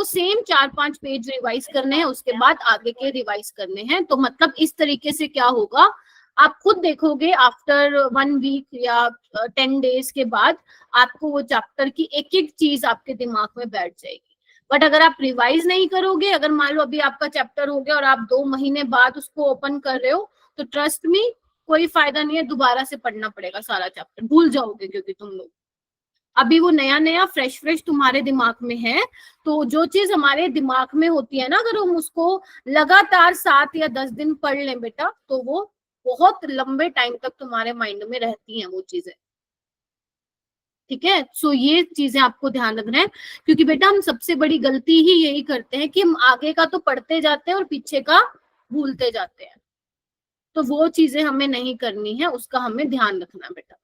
Same 4-5 page revise करने हैं, उसके बाद आगे के रिवाइज करने हैं। तो मतलब इस तरीके से क्या होगा, आप खुद देखोगे आफ्टर 1 वीक या 10 डेज के बाद आपको वो चैप्टर की एक एक चीज आपके दिमाग में बैठ जाएगी। बट अगर आप रिवाइज नहीं करोगे, अगर मान लो अभी आपका चैप्टर हो गया और आप 2 महीने बाद उसको ओपन कर रहे हो, तो ट्रस्ट मी कोई फायदा नहीं है, दोबारा से पढ़ना पड़ेगा सारा चैप्टर, भूल जाओगे क्योंकि तुम लोग अभी वो नया नया फ्रेश फ्रेश तुम्हारे दिमाग में है। तो जो चीज हमारे दिमाग में होती है ना, अगर हम उसको लगातार 7 या 10 दिन पढ़ लें बेटा, तो वो बहुत लंबे टाइम तक तुम्हारे माइंड में रहती हैं वो चीजें। ठीक है, सो ये चीजें आपको ध्यान रखना है, क्योंकि बेटा हम सबसे बड़ी गलती ही यही करते हैं कि हम आगे का तो पढ़ते जाते हैं और पीछे का भूलते जाते हैं। तो वो चीजें हमें नहीं करनी है, उसका हमें ध्यान रखना है बेटा।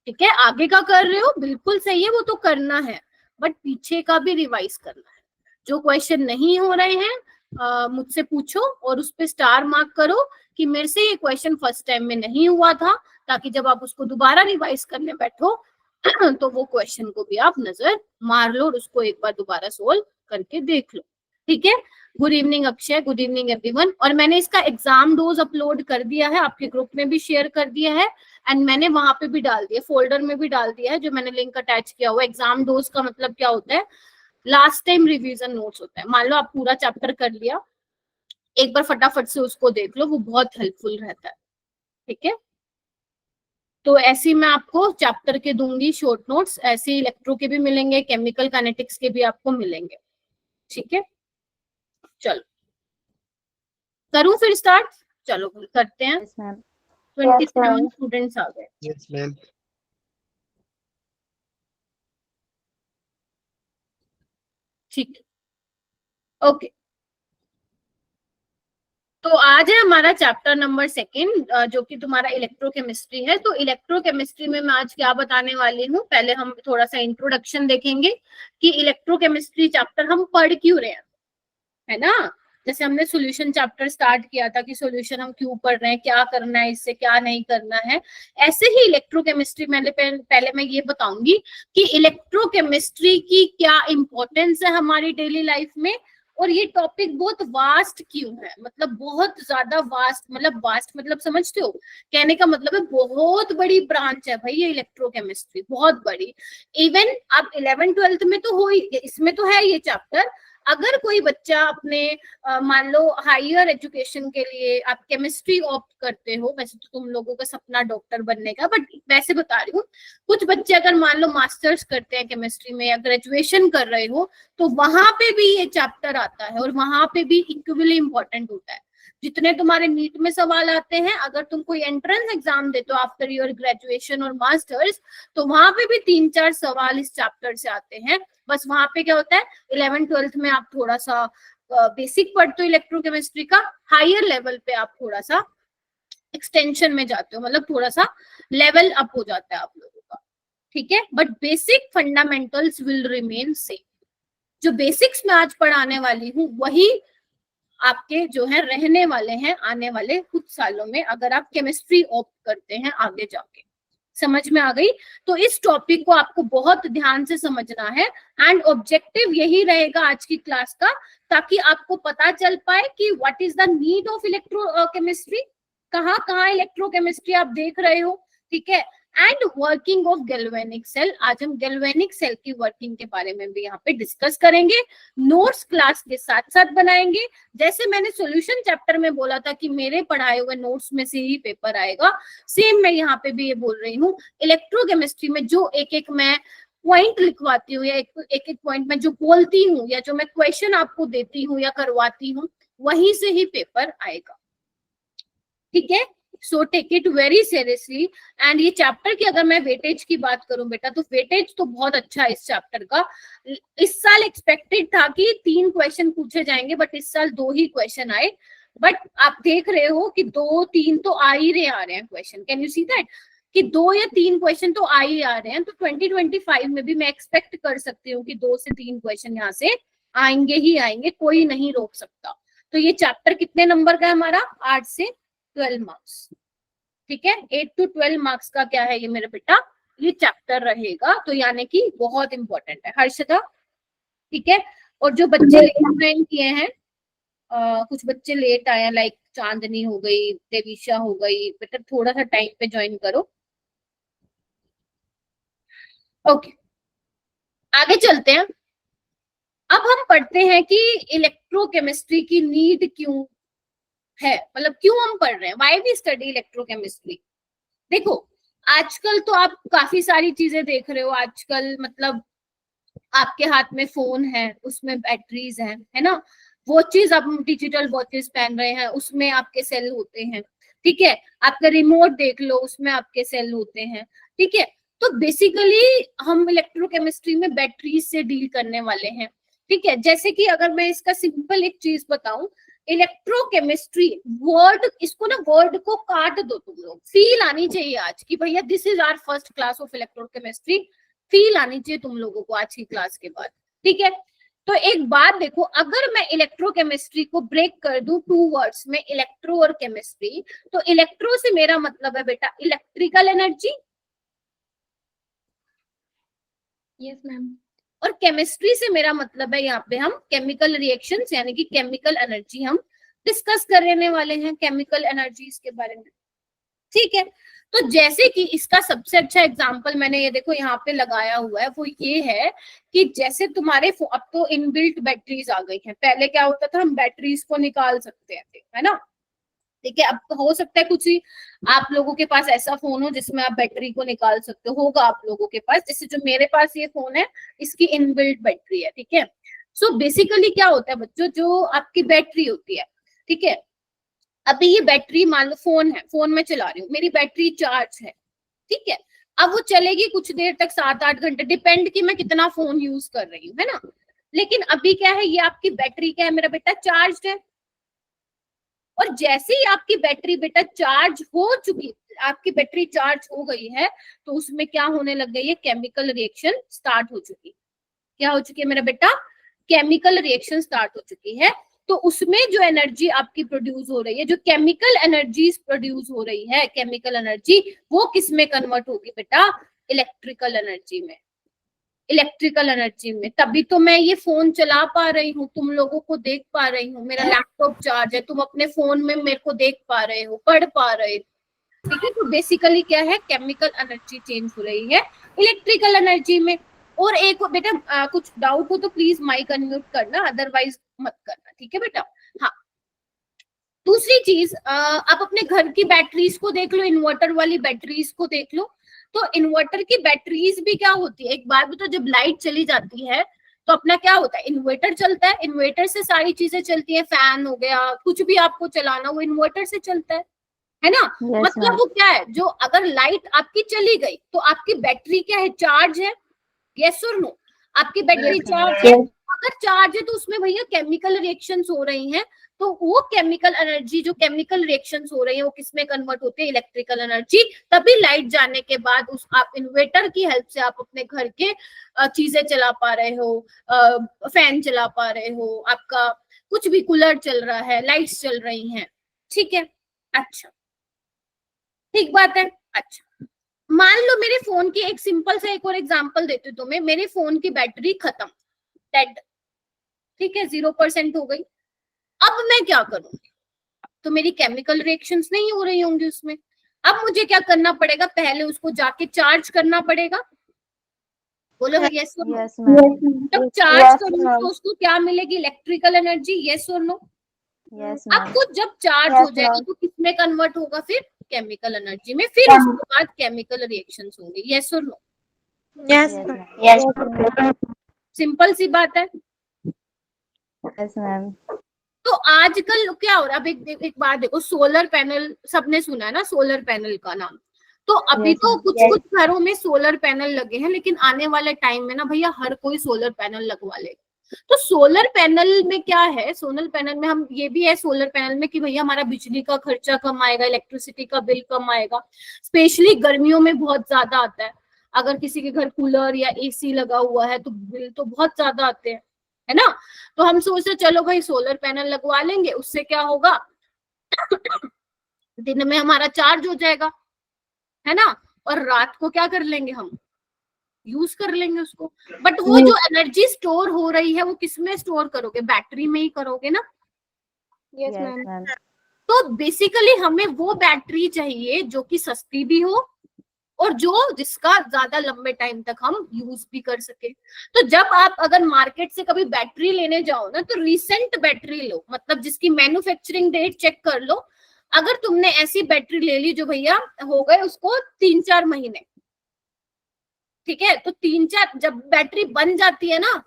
ठीक है, आगे का कर रहे हो बिल्कुल सही है, वो तो करना है, बट पीछे का भी रिवाइज करना है। जो क्वेश्चन नहीं हो रहे हैं मुझसे पूछो और उस पे स्टार मार्क करो कि मेरे से ये क्वेश्चन फर्स्ट टाइम में नहीं हुआ था, ताकि जब आप उसको दोबारा रिवाइज करने बैठो तो वो क्वेश्चन को भी आप नजर मार लो और उसको एक बार दोबारा सोल्व करके देख लो। ठीक है, good evening Akshay, good evening everyone. और मैंने इसका एग्जाम डोज अपलोड कर दिया है, आपके ग्रुप में भी शेयर कर दिया है, एंड मैंने वहां पे भी डाल दिया, फोल्डर में भी डाल दिया है, जो मैंने लिंक अटैच किया हुआ। एग्जाम डोज का मतलब क्या होता है, लास्ट टाइम रिवीजन नोट्स होता है। मान लो आप पूरा चैप्टर कर लिया, एक बार फटाफट से उसको देख लो, वो बहुत हेल्पफुल रहता है। ठीक है, तो ऐसे मैं आपको चैप्टर के दूंगी शॉर्ट नोट्स, ऐसे इलेक्ट्रो के भी मिलेंगे, केमिकल काइनेटिक्स के भी आपको मिलेंगे। ठीक है, चलो करूं फिर स्टार्ट, चलो करते हैं। 27 स्टूडेंट्स आ गए। Yes ma'am. ठीक है, ओके। तो आज है हमारा चैप्टर नंबर 2 जो कि तुम्हारा इलेक्ट्रोकेमिस्ट्री है। तो इलेक्ट्रोकेमिस्ट्री में मैं आज क्या बताने वाली हूँ, पहले हम थोड़ा सा इंट्रोडक्शन देखेंगे कि इलेक्ट्रोकेमिस्ट्री चैप्टर हम पढ़ क्यों रहे हैं, है ना। जैसे हमने सॉल्यूशन चैप्टर स्टार्ट किया था कि सॉल्यूशन हम क्यों पढ़ रहे हैं, क्या करना है इससे, क्या नहीं करना है, ऐसे ही इलेक्ट्रोकेमिस्ट्री मैंने पहले मैं ये बताऊंगी कि इलेक्ट्रोकेमिस्ट्री की क्या इंपॉर्टेंस है हमारी डेली लाइफ में, और ये टॉपिक बहुत वास्ट क्यों है, मतलब बहुत ज्यादा वास्ट, मतलब वास्ट मतलब समझते हो, कहने का मतलब है बहुत बड़ी ब्रांच है भाई ये इलेक्ट्रोकेमिस्ट्री, बहुत बड़ी। इवन आप 11th-12th में तो हो ही, इसमें तो है ये चैप्टर। अगर कोई बच्चा अपने मान लो हायर एजुकेशन के लिए आप केमिस्ट्री ऑप्ट करते हो, वैसे तो तुम लोगों का सपना डॉक्टर बनने का, बट वैसे बता रही हूँ, कुछ बच्चे अगर मान लो मास्टर्स करते हैं केमिस्ट्री में या ग्रेजुएशन कर रहे हो, तो वहां पे भी ये चैप्टर आता है और वहां पे भी इक्वली इंपॉर्टेंट होता है। जितने तुम्हारे नीट में सवाल आते हैं, अगर तुम कोई एंट्रेंस एग्जाम देते हो आफ्टर योर ग्रेजुएशन और मास्टर्स, तो वहां पे भी 3-4 सवाल इस चैप्टर से आते हैं। बस वहां पे क्या होता है, 11th-12th में आप थोड़ा सा बेसिक पढ़ते हो इलेक्ट्रोकेमिस्ट्री का, हायर लेवल पे आप थोड़ा सा एक्सटेंशन में जाते हो, मतलब थोड़ा सा लेवल अप हो जाता है आप लोगों का। ठीक है, but basic fundamentals will remain same. जो बेसिक्स में आज पढ़ाने वाली हूँ वही आपके जो है रहने वाले हैं आने वाले कुछ सालों में, अगर आप केमिस्ट्री ऑप्ट करते हैं आगे जाके। समझ में आ गई। तो इस टॉपिक को आपको बहुत ध्यान से समझना है, एंड ऑब्जेक्टिव यही रहेगा आज की क्लास का, ताकि आपको पता चल पाए कि what is the need of electrochemistry, कहाँ कहाँ इलेक्ट्रोकेमिस्ट्री आप देख रहे हो। ठीक है, and working of galvanic cell. आज हम गैल्वेनिक सेल की वर्किंग के बारे में भी यहाँ पे डिस्कस करेंगे, नोट्स क्लास के साथ साथ बनाएंगे। जैसे मैंने सॉल्यूशन चैप्टर में बोला था कि मेरे पढ़ाए हुए नोट्स में से ही पेपर आएगा, सेम मैं यहाँ पे भी ये बोल रही हूँ। इलेक्ट्रोकेमिस्ट्री में जो एक एक मैं पॉइंट लिखवाती हूँ या एक एक पॉइंट में जो बोलती हूँ या जो मैं क्वेश्चन आपको देती हूँ या करवाती हूँ, वहीं से ही पेपर आएगा। ठीक है, so take it very seriously. And ये चैप्टर की अगर मैं वेटेज की बात करूं बेटा, तो वेटेज तो बहुत अच्छा है इस चैप्टर का। इस साल एक्सपेक्टेड था कि 3 क्वेश्चन पूछे जाएंगे, बट इस साल 2 ही क्वेश्चन आए। बट आप देख रहे हो कि 2-3 तो आ रहे हैं question, can you see that, कि 2 या 3 क्वेश्चन तो आ रहे हैं। तो 2025 में भी मैं एक्सपेक्ट कर सकती हूँ कि 2 से 3 क्वेश्चन यहाँ से आएंगे ही आएंगे, कोई नहीं रोक सकता। तो ये चैप्टर कितने नंबर का है हमारा, 8 से 12 मार्क्स। ठीक है, 8 to 12 मार्क्स का क्या है ये मेरे बेटा, ये चैप्टर रहेगा। तो यानी कि बहुत इंपॉर्टेंट है हर्षदा। ठीक है, और जो बच्चे लेट ज्वाइन किए हैं, कुछ बच्चे लेट आए हैं, लाइक चांदनी हो गई, देविशा हो गई, बेटा थोड़ा सा टाइम पे ज्वाइन करो। ओके, आगे चलते हैं। अब हम पढ़ते हैं कि इलेक्ट्रोकेमिस्ट्री की नीड क्यों है, मतलब क्यों हम पढ़ रहे हैं, व्हाई वी स्टडी इलेक्ट्रोकेमिस्ट्री। देखो, आजकल तो आप काफी सारी चीजें देख रहे हो, आजकल मतलब आपके हाथ में फोन है, उसमें बैटरीज है ना, वॉचेस, आप डिजिटल वॉचेस पहन रहे हैं, उसमें आपके सेल होते हैं, ठीक है, आपका रिमोट देख लो, उसमें आपके सेल होते हैं, ठीक है। तो बेसिकली हम इलेक्ट्रोकेमिस्ट्री में बैटरीज से डील करने वाले हैं, ठीक है। जैसे कि अगर मैं इसका सिंपल एक चीज बताऊं, इलेक्ट्रोकेमिस्ट्री वर्ड, इसको ना वर्ड को काट दो तुम लोग, फील आनी चाहिए आज की भैया this is our first class of electrochemistry, feel आनी चाहिए तुम लोगों को आज की क्लास के बाद, ठीक है। तो एक बात देखो, अगर मैं इलेक्ट्रोकेमिस्ट्री को ब्रेक कर दूं टू वर्ड्स में, इलेक्ट्रो और केमिस्ट्री, तो इलेक्ट्रो से मेरा मतलब है बेटा इलेक्ट्रिकल एनर्जी, यस मैम, और केमिस्ट्री से मेरा मतलब है यहाँ पे हम केमिकल रिएक्शंस यानी कि केमिकल एनर्जी हम डिस्कस करने वाले हैं, केमिकल एनर्जीज के बारे में, ठीक है। तो जैसे कि इसका सबसे अच्छा एग्जांपल मैंने ये देखो यहाँ पे लगाया हुआ है, वो ये है कि जैसे तुम्हारे अब तो इनबिल्ट बैटरीज आ गई हैं, पहले क्या होता था, हम बैटरीज को निकाल सकते थे, है ना, ठीक है। अब तो हो सकता है कुछ ही आप लोगों के पास ऐसा फोन हो जिसमें आप बैटरी को निकाल सकते हो, होगा आप लोगों के पास, जैसे जो मेरे पास ये फोन है इसकी इनबिल्ट बैटरी है, ठीक है। सो बेसिकली क्या होता है बच्चों, जो आपकी बैटरी होती है, ठीक है, अभी ये बैटरी मान लो फोन है, फोन में चला रही हूँ, मेरी बैटरी चार्ज है, ठीक है, अब वो चलेगी कुछ देर तक, 7-8 घंटे, डिपेंड कि मैं कितना फोन यूज कर रही हूँ, है ना। लेकिन अभी क्या है, ये आपकी बैटरी क्या है मेरा बेटा, चार्ज है, और जैसे ही आपकी बैटरी बेटा चार्ज हो चुकी, आपकी बैटरी चार्ज हो गई है, तो उसमें क्या होने लग गई है, केमिकल रिएक्शन स्टार्ट हो चुकी, क्या हो चुकी है मेरा बेटा, केमिकल रिएक्शन स्टार्ट हो चुकी है। तो उसमें जो एनर्जी आपकी प्रोड्यूस हो रही है, जो केमिकल एनर्जी प्रोड्यूस हो रही है, केमिकल एनर्जी, वो किस में कन्वर्ट होगी बेटा, इलेक्ट्रिकल एनर्जी में, इलेक्ट्रिकल एनर्जी में। तभी तो मैं ये फोन चला पा रही हूँ, तुम लोगों को देख पा रही हूँ, मेरा लैपटॉप चार्ज है, तुम अपने फोन में मेरे को देख पा रहे हो, पढ़ पा रहे हो, ठीक है। तो बेसिकली क्या है, केमिकल एनर्जी चेंज हो रही है इलेक्ट्रिकल एनर्जी में। और एक बेटा कुछ डाउट हो तो प्लीज माइक अनम्यूट करना, अदरवाइज मत करना, ठीक है बेटा। हाँ, दूसरी चीज, आप अपने घर की बैटरीज को देख लो, इन्वर्टर वाली बैटरीज को देख लो, तो इन्वर्टर की बैटरीज भी क्या होती है, एक बार भी तो जब लाइट चली जाती है तो अपना क्या होता है, इन्वर्टर चलता है, इन्वर्टर से सारी चीजें चलती है, फैन हो गया, कुछ भी आपको चलाना वो इन्वर्टर से चलता है ना। yes, मतलब वो क्या है, जो अगर लाइट आपकी चली गई तो आपकी बैटरी क्या है, चार्ज है, यस और नो, आपकी बैटरी yes, चार्ज है, अगर चार्ज है तो उसमें भैया केमिकल रिएक्शंस हो रही हैं, तो वो केमिकल एनर्जी, जो केमिकल रिएक्शंस हो रही है, वो किसमें कन्वर्ट होती है, इलेक्ट्रिकल एनर्जी। तभी लाइट जाने के बाद उस आप इन्वर्टर की हेल्प से आप अपने घर के चीजें चला पा रहे हो, फैन चला पा रहे हो, आपका कुछ भी कूलर चल रहा है, लाइट्स चल रही हैं, ठीक है। अच्छा, ठीक बात है। अच्छा, मान लो मेरे फोन की, एक सिंपल सा एक और एग्जांपल देती हूँ तुम्हें, मेरे फोन की बैटरी खत्म, डेड, ठीक है, 0% हो गई, अब मैं क्या करूंगी, तो मेरी केमिकल रिएक्शंस नहीं हो रही होंगी उसमें, अब मुझे क्या करना पड़ेगा, पहले उसको जाके चार्ज करना पड़ेगा, बोलो यस और नो, yes, ma'am. जब चार्ज करूंगी तो उसको क्या मिलेगी, इलेक्ट्रिकल एनर्जी, यस और नो। Yes, अब ma'am. वो जब चार्ज हो जाएगा तो किसमें कन्वर्ट होगा, फिर केमिकल एनर्जी में, फिर उसके बाद केमिकल रिएक्शंस होंगे, यस और नो, Yes, ma'am. सिंपल सी बात है। Yes, ma'am. तो आजकल क्या हो रहा है, अब एक बात देखो, सोलर पैनल सबने सुना है ना, सोलर पैनल का नाम, तो अभी Yes, तो ma'am. कुछ कुछ घरों में सोलर पैनल लगे हैं, लेकिन आने वाले टाइम में ना भैया हर कोई सोलर पैनल लगवा लेगा। तो सोलर पैनल में क्या है, सोलर पैनल में हम ये भी है, सोलर पैनल में कि भैया हमारा बिजली का खर्चा कम आएगा, इलेक्ट्रिसिटी का बिल कम आएगा, स्पेशली गर्मियों में बहुत ज्यादा आता है, अगर किसी के घर कूलर या एसी लगा हुआ है तो बिल तो बहुत ज्यादा आते हैं, है ना। तो हम सोचे चलो भाई सोलर पैनल लगवा लेंगे, उससे क्या होगा, दिन में हमारा चार्ज हो जाएगा, है ना, और रात को क्या कर लेंगे हम, यूज कर लेंगे उसको। बट वो जो एनर्जी स्टोर हो रही है वो किस में स्टोर करोगे, बैटरी में ही करोगे ना। Yes, ma'am. तो बेसिकली हमें वो बैटरी चाहिए जो कि सस्ती भी हो और जो जिसका ज्यादा लंबे टाइम तक हम यूज भी कर सके। तो जब आप अगर मार्केट से कभी बैटरी लेने जाओ ना तो रिसेंट बैटरी लो, मतलब जिसकी मैन्युफैक्चरिंग डेट चेक कर लो। अगर तुमने ऐसी बैटरी ले ली जो भैया हो गए उसको 3-4 महीने, ठीक है, तो 3-4 जब बैटरी बन जाती है ना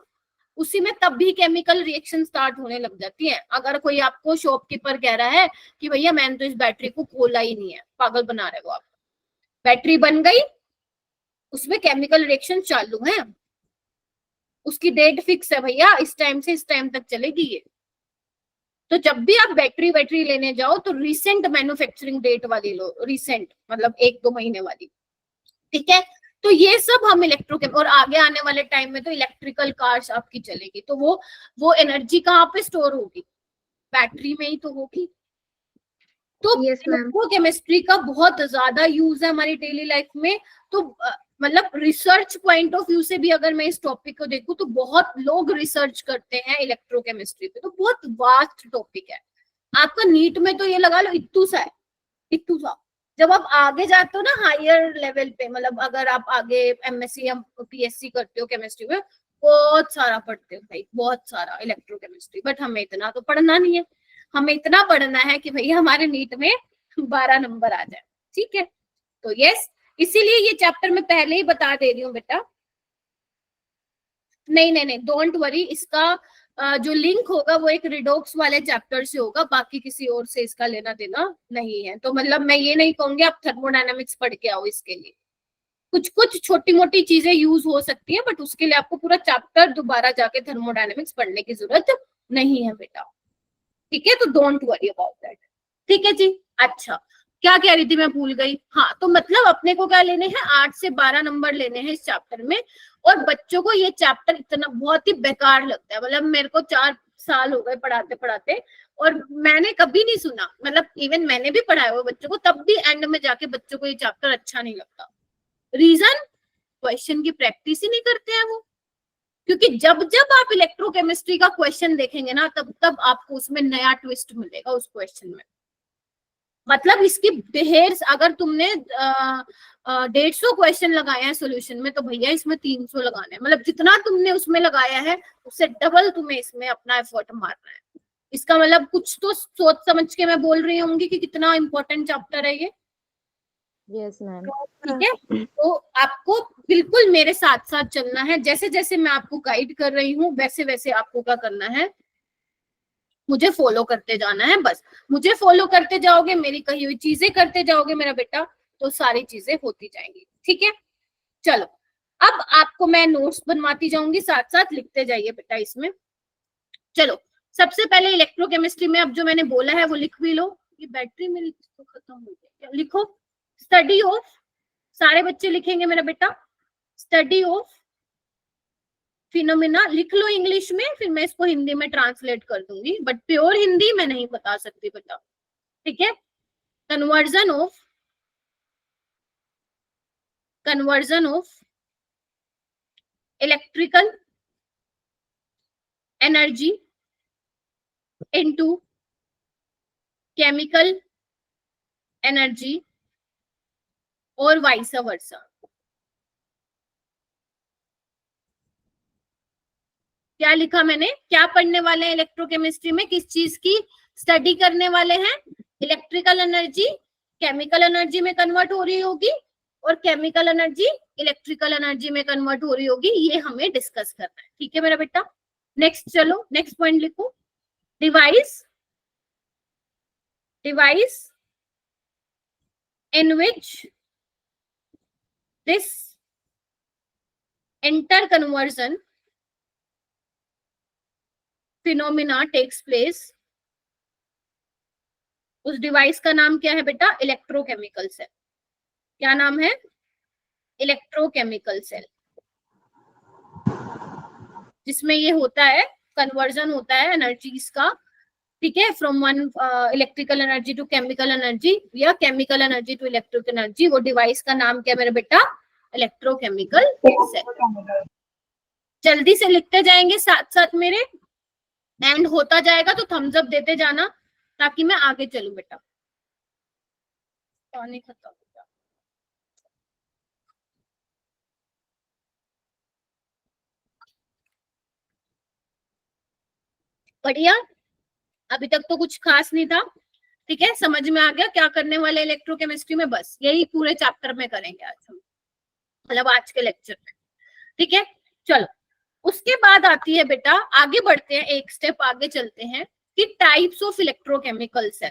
उसी में तब भी केमिकल रिएक्शन स्टार्ट होने लग जाती है। अगर कोई आपको शॉपकीपर कह रहा है कि भैया मैंने तो इस बैटरी को खोला ही नहीं है, पागल बना रहे हो आप। बैटरी बन गई, उसमें केमिकल रिएक्शन चालू है, उसकी डेट फिक्स है भैया, इस टाइम से इस टाइम तक चलेगी ये। तो जब भी आप बैटरी लेने जाओ तो रिसेंट मैन्युफैक्चरिंग डेट वाली लो, रिसेंट मतलब 1-2 महीने वाली, ठीक है। तो ये सब हम और आगे आने वाले टाइम में तो इलेक्ट्रिकल कार्स आपकी चलेगी, तो वो एनर्जी कहाँ पे स्टोर होगी, बैटरी में ही तो होगी। तो इलेक्ट्रोकेमिस्ट्री का बहुत ज्यादा यूज है हमारी डेली लाइफ में। तो मतलब रिसर्च पॉइंट ऑफ व्यू से भी अगर मैं इस टॉपिक को देखूं तो बहुत लोग रिसर्च करते हैं इलेक्ट्रोकेमिस्ट्री पे, तो बहुत वास्ट टॉपिक है। आपका नीट में तो ये लगा लो इत्तू सा है, इत्तू सा। जब आप आगे जाते हो ना हायर लेवल पे, मतलब अगर आप आगे एमएससी या पीएससी करते हो केमिस्ट्री में, बहुत सारा पढ़ते हो भाई, बहुत सारा इलेक्ट्रोकेमिस्ट्री। बट हमें इतना तो पढ़ना नहीं है, हमें इतना पढ़ना है कि भैया हमारे नीट में 12 नंबर आ जाए, ठीक है। तो यस, इसीलिए ये चैप्टर मैं पहले ही बता दे रही हूँ बेटा। नहीं डोंट वरी, इसका जो लिंक होगा वो एक रिडोक्स वाले चैप्टर से होगा, बाकी किसी और से इसका लेना देना नहीं है। तो मतलब मैं ये नहीं कहूंगी आप थर्मोडायनामिक्स पढ़ के आओ, इसके लिए कुछ कुछ छोटी मोटी चीजें यूज हो सकती है, बट उसके लिए आपको पूरा चैप्टर दोबारा जाके थर्मोडायनामिक्स पढ़ने की जरूरत नहीं है बेटा, ठीक है। तो डोंट वरी अबाउट दैट, ठीक है जी। अच्छा, क्या कह रही थी मैं भूल गई। हाँ, तो मतलब अपने को क्या लेने हैं, 8 से 12 नंबर लेने हैं इस चैप्टर में। और बच्चों को ये चैप्टर इतना बहुत ही बेकार लगता है, मतलब मेरे को 4 साल हो गए पढ़ाते पढ़ाते और मैंने कभी नहीं सुना, मतलब इवन मैंने भी पढ़ाया हुआ बच्चों को, तब भी एंड में जाके बच्चों को ये चैप्टर अच्छा नहीं लगता। रीजन, क्वेश्चन की प्रैक्टिस ही नहीं करते हैं वो। क्योंकि जब जब आप इलेक्ट्रोकेमिस्ट्री का क्वेश्चन देखेंगे ना तब तब आपको उसमें नया ट्विस्ट मिलेगा उस क्वेश्चन में। मतलब इसकी बिहेव्स, अगर तुमने 150 क्वेश्चन लगाए हैं सोल्यूशन में तो भैया इसमें 300 लगाने हैं, मतलब जितना तुमने उसमें लगाया है उससे डबल तुम्हें इसमें अपना एफर्ट मारना है। इसका मतलब कुछ तो सोच समझ के मैं बोल रही होंगी कि कितना इंपॉर्टेंट चैप्टर है ये। Yes, ma'am. ठीक है, तो आपको बिल्कुल मेरे साथ साथ चलना है, जैसे जैसे मैं आपको गाइड कर रही हूँ वैसे वैसे आपको क्या करना है, मुझे फॉलो करते जाना है। बस मुझे फॉलो करते जाओगे, मेरी कही हुई चीजें करते जाओगे मेरा बेटा, तो सारी चीजें होती जाएंगी, ठीक है। चलो, अब आपको मैं नोट्स बनवाती जाऊंगी, साथ साथ लिखते जाइए बेटा इसमें। चलो, सबसे पहले इलेक्ट्रोकेमिस्ट्री में अब जो मैंने बोला है वो लिख भी लो। ये बैटरी मेरी तो खत्म हो गई, लिखो स्टडी ऑफ, सारे बच्चे लिखेंगे मेरा बेटा, स्टडी ऑफ फिनोमिना। लिख लो इंग्लिश में, फिर मैं इसको हिंदी में ट्रांसलेट कर दूंगी, बट प्योर हिंदी मैं नहीं बता सकती बेटा, ठीक है। Conversion of electrical energy into chemical energy और वाइस वर्सा। क्या लिखा मैंने, क्या पढ़ने वाले हैं इलेक्ट्रोकेमिस्ट्री में, किस चीज की स्टडी करने वाले हैं, इलेक्ट्रिकल एनर्जी केमिकल एनर्जी में कन्वर्ट हो रही होगी और केमिकल एनर्जी इलेक्ट्रिकल एनर्जी में कन्वर्ट हो रही होगी, ये हमें डिस्कस करना है, ठीक है मेरा बेटा। नेक्स्ट चलो, नेक्स्ट पॉइंट लिखो, device in which this interconversion phenomena takes place। उस डिवाइस का नाम क्या है बेटा, इलेक्ट्रोकेमिकल सेल। क्या नाम है, इलेक्ट्रोकेमिकल सेल, जिसमें ये होता है कन्वर्जन होता है एनर्जीज का, ठीक है, from one electrical energy to chemical energy या chemical energy to electrical energy. वो डिवाइस का नाम क्या है मेरा बेटा, इलेक्ट्रोकेमिकल सेल। जल्दी से लिखते जाएंगे साथ साथ मेरे, एंड होता जाएगा तो थम्स अप देते जाना ताकि मैं आगे चलूं बेटा। पानी खत्म हो गया। बढ़िया, अभी तक तो कुछ खास नहीं था, ठीक है, समझ में आ गया क्या करने वाले इलेक्ट्रोकेमिस्ट्री में, बस यही पूरे चैप्टर में करेंगे आज हम, मतलब आज के लेक्चर में, ठीक है। चलो, उसके बाद आती है बेटा, आगे बढ़ते हैं, एक स्टेप आगे चलते हैं कि टाइप्स ऑफ इलेक्ट्रोकेमिकल सेल।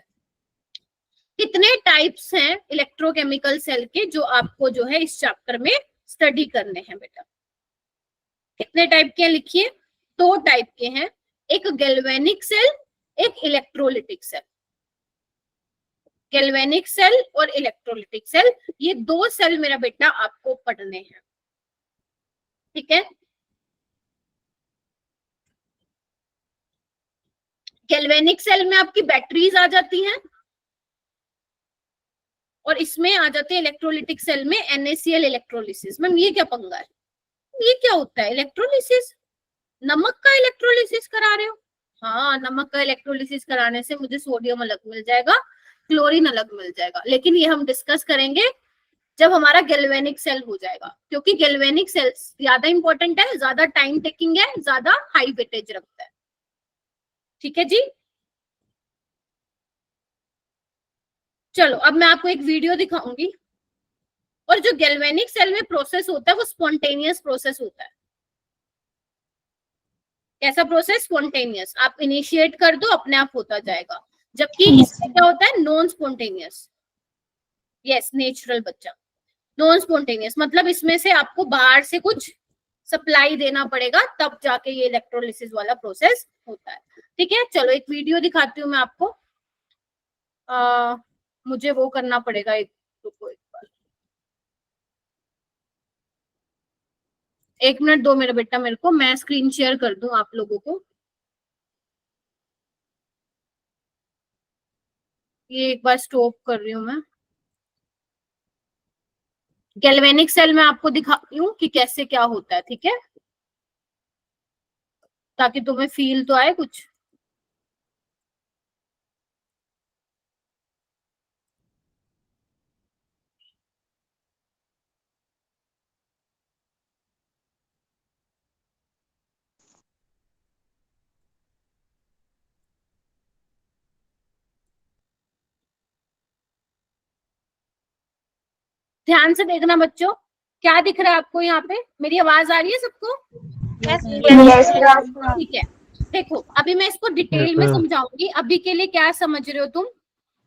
कितने टाइप्स हैं इलेक्ट्रोकेमिकल सेल के जो आपको जो है इस चैप्टर में स्टडी करने हैं बेटा। कितने टाइप के लिखिए, 2 टाइप के हैं, एक गैल्वेनिक सेल, एक इलेक्ट्रोलिटिक सेल। गैल्वेनिक सेल और इलेक्ट्रोलिटिक सेल, ये 2 सेल मेरा बेटा आपको पढ़ने हैं, ठीक है। गैल्वेनिक सेल में आपकी बैटरीज आ जाती हैं और इसमें आ जाते हैं इलेक्ट्रोलिटिक सेल में NaCl इलेक्ट्रोलिसिस। मैम ये क्या पंगा है, ये क्या होता है इलेक्ट्रोलिसिस? नमक का इलेक्ट्रोलिसिस करा रहे हो? हाँ, नमक का इलेक्ट्रोलिसिस कराने से मुझे सोडियम अलग मिल जाएगा, क्लोरीन अलग मिल जाएगा, लेकिन ये हम डिस्कस करेंगे जब हमारा गैल्वेनिक सेल हो जाएगा, क्योंकि गैल्वेनिक सेल्स ज्यादा इंपॉर्टेंट है, ज्यादा टाइम टेकिंग है, ज्यादा हाई वेटेज रखता है, ठीक है जी। चलो, अब मैं आपको एक वीडियो दिखाऊंगी, और जो गैल्वेनिक सेल में प्रोसेस होता है वो स्पॉन्टेनियस प्रोसेस होता है। कैसा प्रोसेस? स्पॉन्टेनियस, आप इनिशिएट कर दो अपने आप होता जाएगा, जबकि इसमें क्या होता है? Non spontaneous. यस, नेचुरल बच्चा, नॉन स्पॉन्टेनियस मतलब इसमें से आपको बाहर से कुछ सप्लाई देना पड़ेगा, तब जाके ये इलेक्ट्रोलिसिस वाला प्रोसेस होता है, ठीक है। चलो, एक वीडियो दिखाती हूँ मैं आपको। मुझे वो करना पड़ेगा, एक बार, 1 मिनट दो मेरा बेटा मेरे को, मैं स्क्रीन शेयर कर दूं आप लोगों को। ये एक बार स्टॉप कर रही हूँ मैं। गैल्वेनिक सेल में आपको दिखाती हूँ कि कैसे क्या होता है, ठीक है, ताकि तुम्हें फील तो आए कुछ। ध्यान से देखना बच्चों, क्या दिख रहा है आपको यहाँ पे? मेरी आवाज आ रही है सबको? ठीक है, देखो अभी मैं इसको डिटेल में समझाऊंगी, अभी के लिए क्या समझ रहे हो तुम?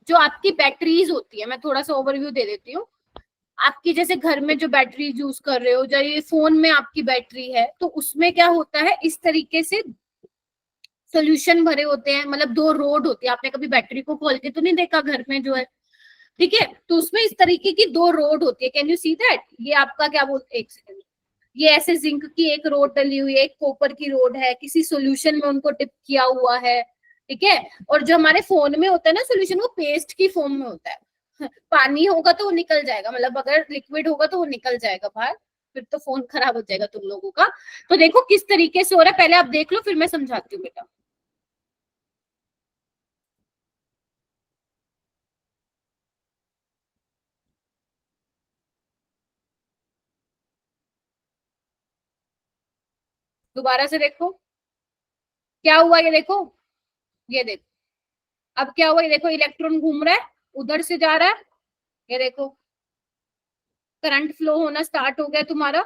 जो आपकी बैटरीज होती है, मैं थोड़ा सा ओवरव्यू दे देती हूँ। आपकी जैसे घर में जो बैटरी यूज कर रहे हो, या ये फोन में आपकी बैटरी है, तो उसमें क्या होता है, इस तरीके से सोल्यूशन भरे होते हैं, मतलब 2 रोड होती है। आपने कभी बैटरी को खोल के तो नहीं देखा घर में जो है, ठीक है, तो उसमें इस तरीके की 2 रोड होती है। Can you see that? ये आपका क्या बोलते, एक सेकंड, ये ऐसे जिंक की एक रोड डली हुई है, एक कॉपर की रोड है, किसी सोल्यूशन में उनको डिप किया हुआ है, ठीक है। और जो हमारे फोन में होता है ना सोल्यूशन, वो पेस्ट की फॉर्म में होता है। पानी होगा तो वो निकल जाएगा, मतलब अगर लिक्विड होगा तो वो निकल जाएगा बाहर, फिर तो फोन खराब हो जाएगा तुम लोगों का। तो देखो किस तरीके से हो रहा है, पहले आप देख लो फिर मैं समझाती हूँ बेटा। दोबारा से देखो क्या हुआ, ये देखो, ये देखो अब क्या हुआ, ये देखो इलेक्ट्रॉन घूम रहा है, उधर से जा रहा है, ये देखो करंट फ्लो होना स्टार्ट हो गया तुम्हारा।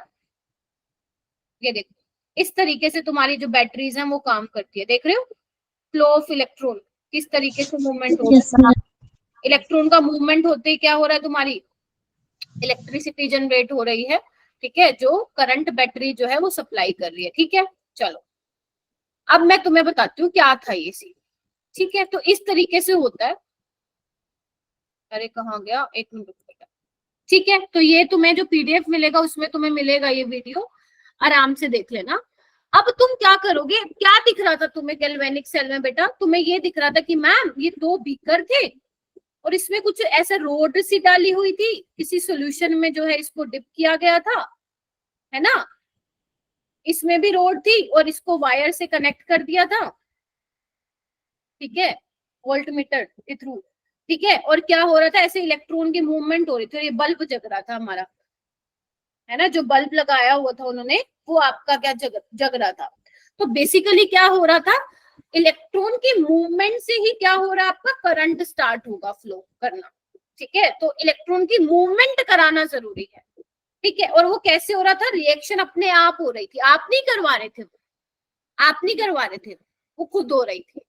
ये देखो इस तरीके से तुम्हारी जो बैटरीज हैं वो काम करती है, देख रहे हो फ्लो ऑफ इलेक्ट्रॉन किस तरीके से मूवमेंट हो रहा है। इलेक्ट्रॉन का मूवमेंट होते ही क्या हो रहा है, तुम्हारी इलेक्ट्रिसिटी जनरेट हो रही है, ठीक है, जो करंट बैटरी जो है वो सप्लाई कर रही है, ठीक है। चलो, अब मैं तुम्हें बताती हूँ क्या था ये सीन, ठीक है। तो इस तरीके से होता है, अरे कहाँ गया, 1 मिनट बेटा, ठीक है। तो ये तुम्हें जो PDF मिलेगा उसमें तुम्हें मिलेगा ये वीडियो, आराम से देख लेना। अब तुम क्या करोगे, क्या दिख रहा था तुम्हें गैल्वेनिक सेल में बेटा? तुम्हें ये दिख रहा था कि मैम ये 2 बीकर थे, और इसमें कुछ ऐसा रोड सी डाली हुई थी, किसी सॉल्यूशन में जो है इसको डिप किया गया था, है ना, इसमें भी रोड थी और इसको वायर से कनेक्ट कर दिया था, ठीक है, वोल्ट मीटर के थ्रू, ठीक है। और क्या हो रहा था, ऐसे इलेक्ट्रॉन की मूवमेंट हो रही थी, और ये बल्ब जग रहा था हमारा, है ना, जो बल्ब लगाया हुआ था उन्होंने वो आपका क्या जग रहा था। तो बेसिकली क्या हो रहा था, इलेक्ट्रॉन की मूवमेंट से ही क्या हो रहा है, आपका करंट स्टार्ट होगा फ्लो करना, ठीक है। तो इलेक्ट्रॉन की मूवमेंट कराना जरूरी है, ठीक है। और वो कैसे हो रहा था, रिएक्शन अपने आप हो रही थी, आप नहीं करवा रहे थे, आप नहीं करवा रहे थे, वो खुद हो रही थी,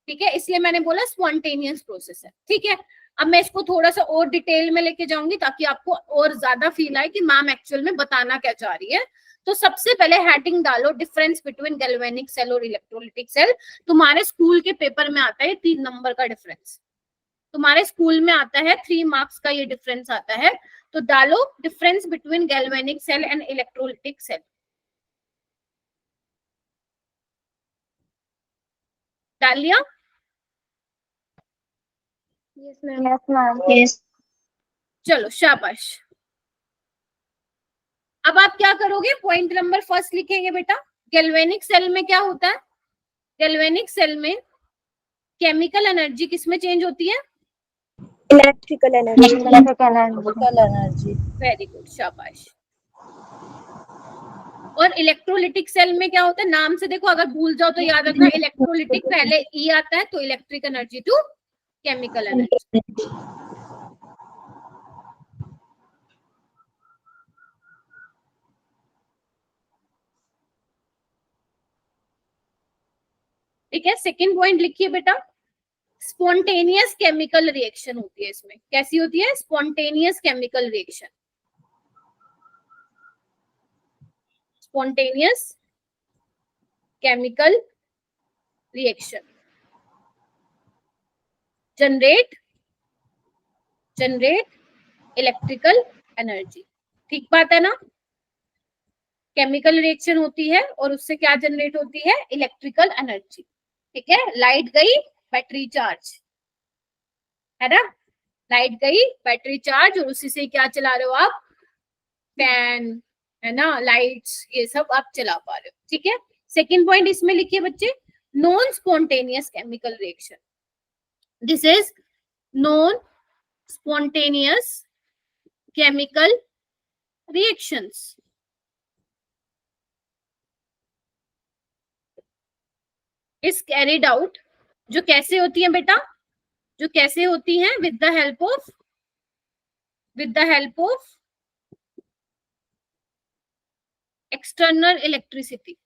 ठीक है। इसलिए मैंने बोला स्पॉन्टेनियस प्रोसेस है, ठीक है। अब मैं इसको थोड़ा सा और डिटेल में लेके जाऊंगी ताकि आपको और ज्यादा फील आए कि मैम एक्चुअल में बताना क्या चाह रही है। तो सबसे पहले हेडिंग डालो, डिफरेंस बिटवीन गैल्वेनिक सेल और इलेक्ट्रोलिटिक सेल। तुम्हारे स्कूल के पेपर में आता है 3 नंबर का डिफरेंस, तुम्हारे स्कूल में आता है 3 मार्क्स का ये डिफरेंस आता है। तो डालो difference between galvanic cell and electrolytic cell. डाल लिया? Yes, ma'am. Yes, ma'am. Yes. चलो शाबाश। अब आप क्या करोगे, पॉइंट नंबर फर्स्ट लिखेंगे बेटा। गैल्वेनिक सेल में क्या होता है, गैल्वेनिक सेल में केमिकल एनर्जी किसमें चेंज होती है, Electrical energy. Electrical energy. Very good, शाबाश। और इलेक्ट्रोलिटिक सेल में क्या होता है, नाम से देखो, अगर भूल जाओ तो याद रखना, इलेक्ट्रोलिटिक पहले ई आता है, तो electric energy to chemical energy. ठीक है, सेकंड पॉइंट लिखिए बेटा, स्पॉन्टेनियस केमिकल रिएक्शन होती है इसमें। कैसी होती है, spontaneous chemical reaction, spontaneous chemical reaction generate electrical energy. ठीक बात है ना, केमिकल रिएक्शन होती है और उससे क्या जनरेट होती है, इलेक्ट्रिकल एनर्जी, ठीक है। लाइट गई, बैटरी चार्ज, है ना, लाइट गई, बैटरी चार्ज, और उसी से क्या चला रहे हो आप, फैन, है ना, लाइट्स, ये सब आप चला पा रहे हो, ठीक है। सेकेंड पॉइंट इसमें लिखिए बच्चे, non spontaneous chemical reaction, this is non spontaneous chemical reactions. Is carried out, जो कैसे होती है बेटा, जो कैसे होती हैं, with the help of external electricity,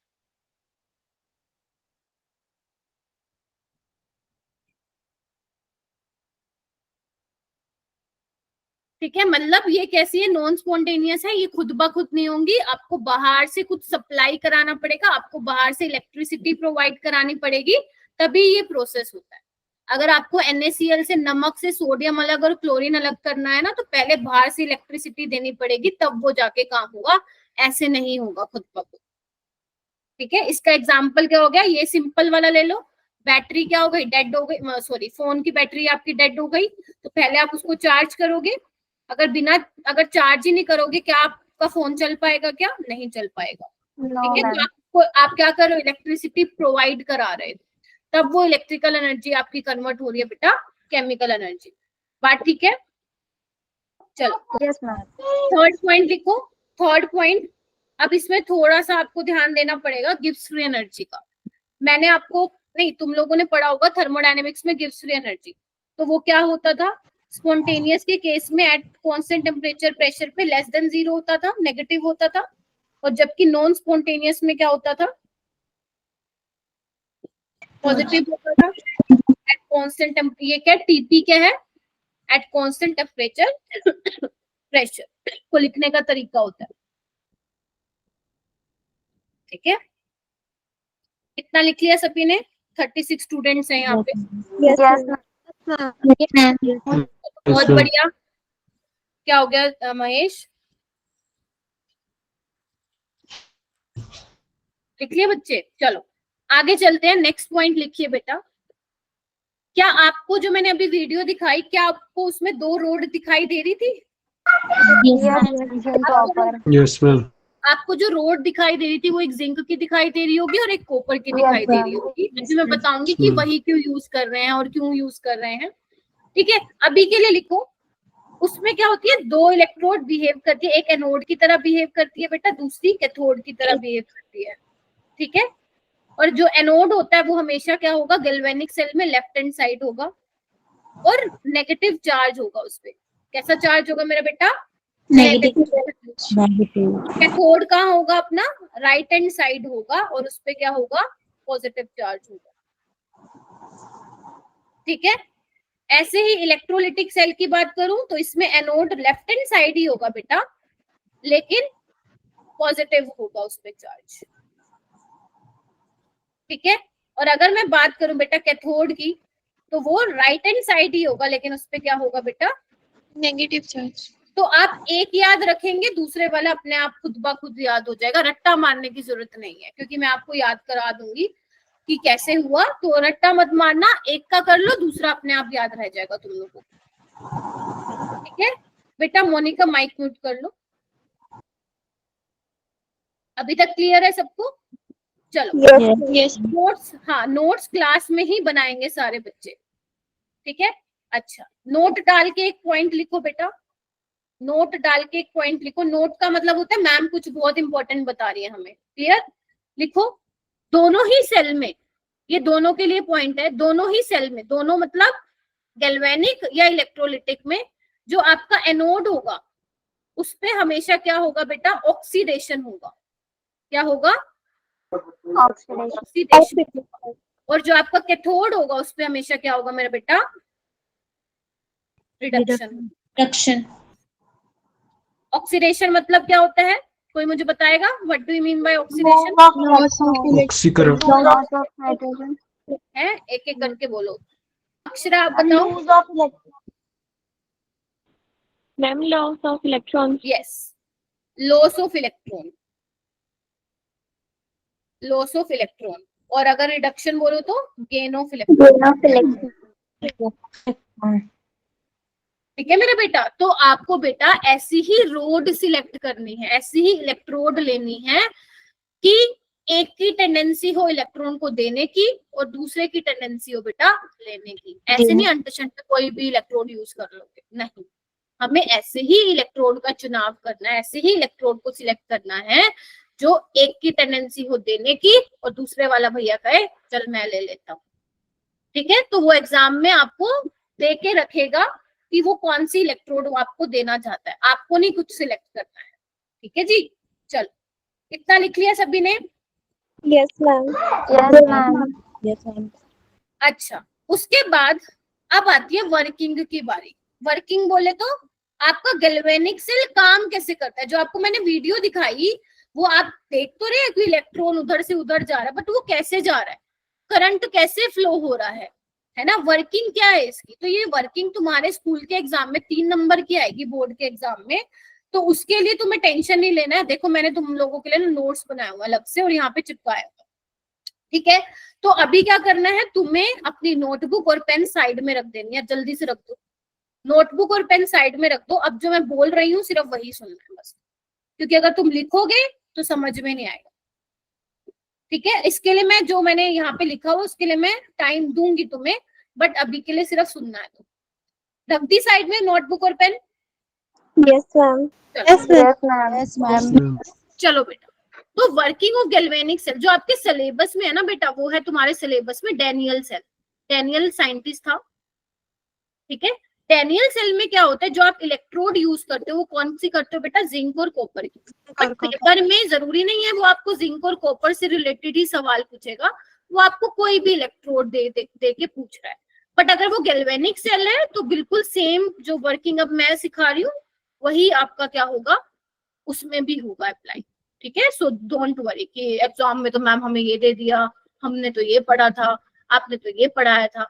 ठीक है। मतलब ये कैसी है, नॉन स्पॉन्टेनियस है, ये खुद ब खुद नहीं होंगी, आपको बाहर से कुछ सप्लाई कराना पड़ेगा, आपको बाहर से इलेक्ट्रिसिटी प्रोवाइड करानी पड़ेगी, तभी ये प्रोसेस होता है। अगर आपको NaCl से, नमक से सोडियम अलग और क्लोरीन अलग करना है ना, तो पहले बाहर से इलेक्ट्रिसिटी देनी पड़ेगी, तब वो जाके काम होगा, ऐसे नहीं होगा खुद ब खुद, ठीक है। इसका एग्जाम्पल क्या हो गया, ये सिंपल वाला ले लो, बैटरी क्या हो गई, डेड हो गई, सॉरी, फोन की बैटरी आपकी डेड हो गई, तो पहले आप उसको चार्ज करोगे, अगर चार्ज ही नहीं करोगे, क्या आपका फोन चल पाएगा, क्या नहीं चल पाएगा, ठीक है। तो आप क्या कर रहे हो, इलेक्ट्रिसिटी प्रोवाइड करा रहे हो, तब वो इलेक्ट्रिकल एनर्जी आपकी कन्वर्ट हो रही है बेटा केमिकल एनर्जी। बात ठीक है, चलो। Yes, ma'am. थर्ड पॉइंट लिखो, थर्ड पॉइंट। अब इसमें थोड़ा सा आपको ध्यान देना पड़ेगा गिब्स फ्री एनर्जी का। मैंने आपको, नहीं, तुम लोगों ने पढ़ा होगा थर्मोडायनेमिक्स में गिब्स फ्री एनर्जी, तो वो क्या होता था, स्पॉन्टेनियस के केस में एट कांस्टेंट टेम्परेचर प्रेशर पे लेस देन 0 होता था, नेगेटिव होता था, और जबकि नॉन स्पॉन्टेनियस में क्या होता था, पॉजिटिव होता था एट कांस्टेंट। ये क्या, टीपी क्या है, एट कांस्टेंट टेम्परेचर प्रेशर को लिखने का तरीका होता है, ठीक है। कितना लिख लिया सभी ने, 36 स्टूडेंट्स हैं यहाँ पे, Yes, ma'am. Yes, ma'am. बहुत बढ़िया। क्या हो गया महेश, लिख लिए बच्चे? चलो आगे चलते हैं, नेक्स्ट पॉइंट लिखिए बेटा, क्या आपको जो मैंने अभी वीडियो दिखाई, क्या आपको उसमें 2 रोड दिखाई दे रही थी? Yes ma'am. आपको जो रोड दिखाई दे रही थी वो एक जिंक की दिखाई दे रही होगी और एक कॉपर की दिखाई दे रही होगी। अभी मैं बताऊंगी कि वही क्यों यूज कर रहे हैं और क्यों यूज कर रहे हैं। ठीक है, अभी के लिए लिखो। उसमें क्या होती है, 2 इलेक्ट्रोड बिहेव करती है, एक एनोड की तरह बिहेव करती है बेटा, दूसरी कैथोड की तरह बिहेव करती है। ठीक है, और जो एनोड होता है वो हमेशा क्या होगा, गैल्वेनिक सेल में लेफ्ट हैंड साइड होगा और नेगेटिव चार्ज होगा उस पे। कैसा चार्ज होगा मेरा बेटा? नेगेटिव। कैथोड कहाँ होगा अपना? राइट हैंड साइड होगा और उस पे क्या होगा? पॉजिटिव चार्ज होगा। ठीक है, ऐसे ही इलेक्ट्रोलिटिक सेल की बात करूं तो इसमें एनोड लेफ्ट हैंड साइड ही होगा बेटा, लेकिन पॉजिटिव होगा उस पे चार्ज। ठीक है, और अगर मैं बात करूं बेटा कैथोड की, तो वो राइट हैंड साइड ही होगा, लेकिन उस पे क्या होगा बेटा? Negative charge. तो आप एक याद रखेंगे, दूसरे वाला अपने आप खुद ब खुद याद हो जाएगा, रट्टा मारने की जरूरत नहीं है, क्योंकि मैं आपको याद करा दूंगी कि कैसे हुआ। तो रट्टा मत मारना, एक का कर लो, दूसरा अपने आप याद रह जाएगा तुम लोगों को। ठीक है बेटा, मोनिका माइक म्यूट कर लो। अभी तक क्लियर है सबको? चलो यस। नोट्स, हाँ नोट्स क्लास में ही बनाएंगे सारे बच्चे। ठीक है, अच्छा नोट डाल के एक पॉइंट लिखो बेटा, नोट डाल के एक पॉइंट लिखो। नोट का मतलब होता है मैम कुछ बहुत इंपॉर्टेंट बता रही है हमें, क्लियर? लिखो, दोनों ही सेल में, ये दोनों के लिए पॉइंट है, दोनों ही सेल में, दोनों मतलब गैल्वेनिक या इलेक्ट्रोलिटिक में, जो आपका एनोड होगा उस पे हमेशा क्या होगा बेटा? ऑक्सीडेशन होगा। क्या होगा? ऑक्सीडेशन। और जो आपका कैथोड होगा उस पे हमेशा क्या होगा मेरा बेटा? रिडक्शन। ऑक्सीडेशन मतलब क्या होता है, कोई मुझे बताएगा? What do you mean by oxidation? ऑक्सीकरण। है, एक एक करके बोलो। अक्षरा आप बताओ। Ma'am loss of electron. Yes, loss of electron, loss of electron. और अगर रिडक्शन बोलो तो गेन ऑफ इलेक्ट्रॉन। ठीक है मेरा बेटा, तो आपको बेटा ऐसी ही रोड सिलेक्ट करनी है, ऐसी ही इलेक्ट्रोड लेनी है कि एक की टेंडेंसी हो इलेक्ट्रॉन को देने की और दूसरे की टेंडेंसी हो बेटा लेने की। ऐसे नहीं अंटशंट कोई भी इलेक्ट्रोड यूज कर लोगे, नहीं, हमें ऐसे ही इलेक्ट्रोड का चुनाव करना है, ऐसे ही इलेक्ट्रोड को सिलेक्ट करना है जो एक की टेंडेंसी हो देने की और दूसरे वाला भैया कहे चल मैं ले लेता हूँ। ठीक है, तो वो एग्जाम में आपको दे के रखेगा कि वो कौन सी इलेक्ट्रोड वो आपको देना चाहता है, आपको नहीं कुछ सिलेक्ट करना है। ठीक है जी, चलो इतना लिख लिया सभी ने? Yes ma'am. अच्छा, उसके बाद अब आती है वर्किंग की बारी। वर्किंग बोले तो आपका गैल्वेनिक सेल काम कैसे करता है, जो आपको मैंने वीडियो दिखाई वो आप देख तो रहे हैं कि इलेक्ट्रॉन उधर से उधर जा रहा है, बट वो कैसे जा रहा है, करंट कैसे फ्लो हो रहा है ना, वर्किंग क्या है इसकी। तो ये वर्किंग तुम्हारे स्कूल के एग्जाम में 3 नंबर की आएगी, बोर्ड के एग्जाम में, तो उसके लिए तुम्हें टेंशन नहीं लेना है। देखो मैंने तुम लोगों के लिए नोट्स बनाया हुआ अलग से और यहाँ पे चिपकाया हुआ। ठीक है, तो अभी क्या करना है, तुम्हें अपनी नोटबुक और पेन साइड में रख देनी है, जल्दी से रख दो, नोटबुक और पेन साइड में रख दो। अब जो मैं बोल रही हूँ सिर्फ वही सुनना है बस, क्योंकि अगर तुम लिखोगे तो समझ में नहीं आएगा। ठीक है, इसके लिए मैं जो मैंने यहाँ पे लिखा हुआ उसके लिए मैं टाइम दूंगी तुम्हें, बट अभी के लिए सिर्फ सुनना है। तो रख दी साइड में नोटबुक और pen? Yes ma'am. Yes ma'am. चलो बेटा, तो वर्किंग ऑफ गैल्वेनिक सेल जो आपके सिलेबस में है ना बेटा, वो है तुम्हारे सिलेबस में डैनियल सेल। डैनियल साइंटिस्ट था। ठीक है, डैनियल सेल में क्या होता है, जो आप इलेक्ट्रोड यूज करते हो वो कौन सी करते हो बेटा? जिंक और कॉपर की। बट पेपर में जरूरी नहीं है वो आपको जिंक और कॉपर से रिलेटेड ही सवाल पूछेगा, वो आपको कोई भी इलेक्ट्रोड दे के पूछ रहा है। बट अगर वो गैल्वेनिक सेल है तो बिल्कुल सेम जो वर्किंग अब मैं सिखा रही हूँ वही आपका क्या होगा, उसमें भी होगा अप्लाई। ठीक है, सो डोंट वरी कि एग्जाम में तो मैम हमें ये दे दिया, हमने तो ये पढ़ा था, आपने तो ये पढ़ाया था।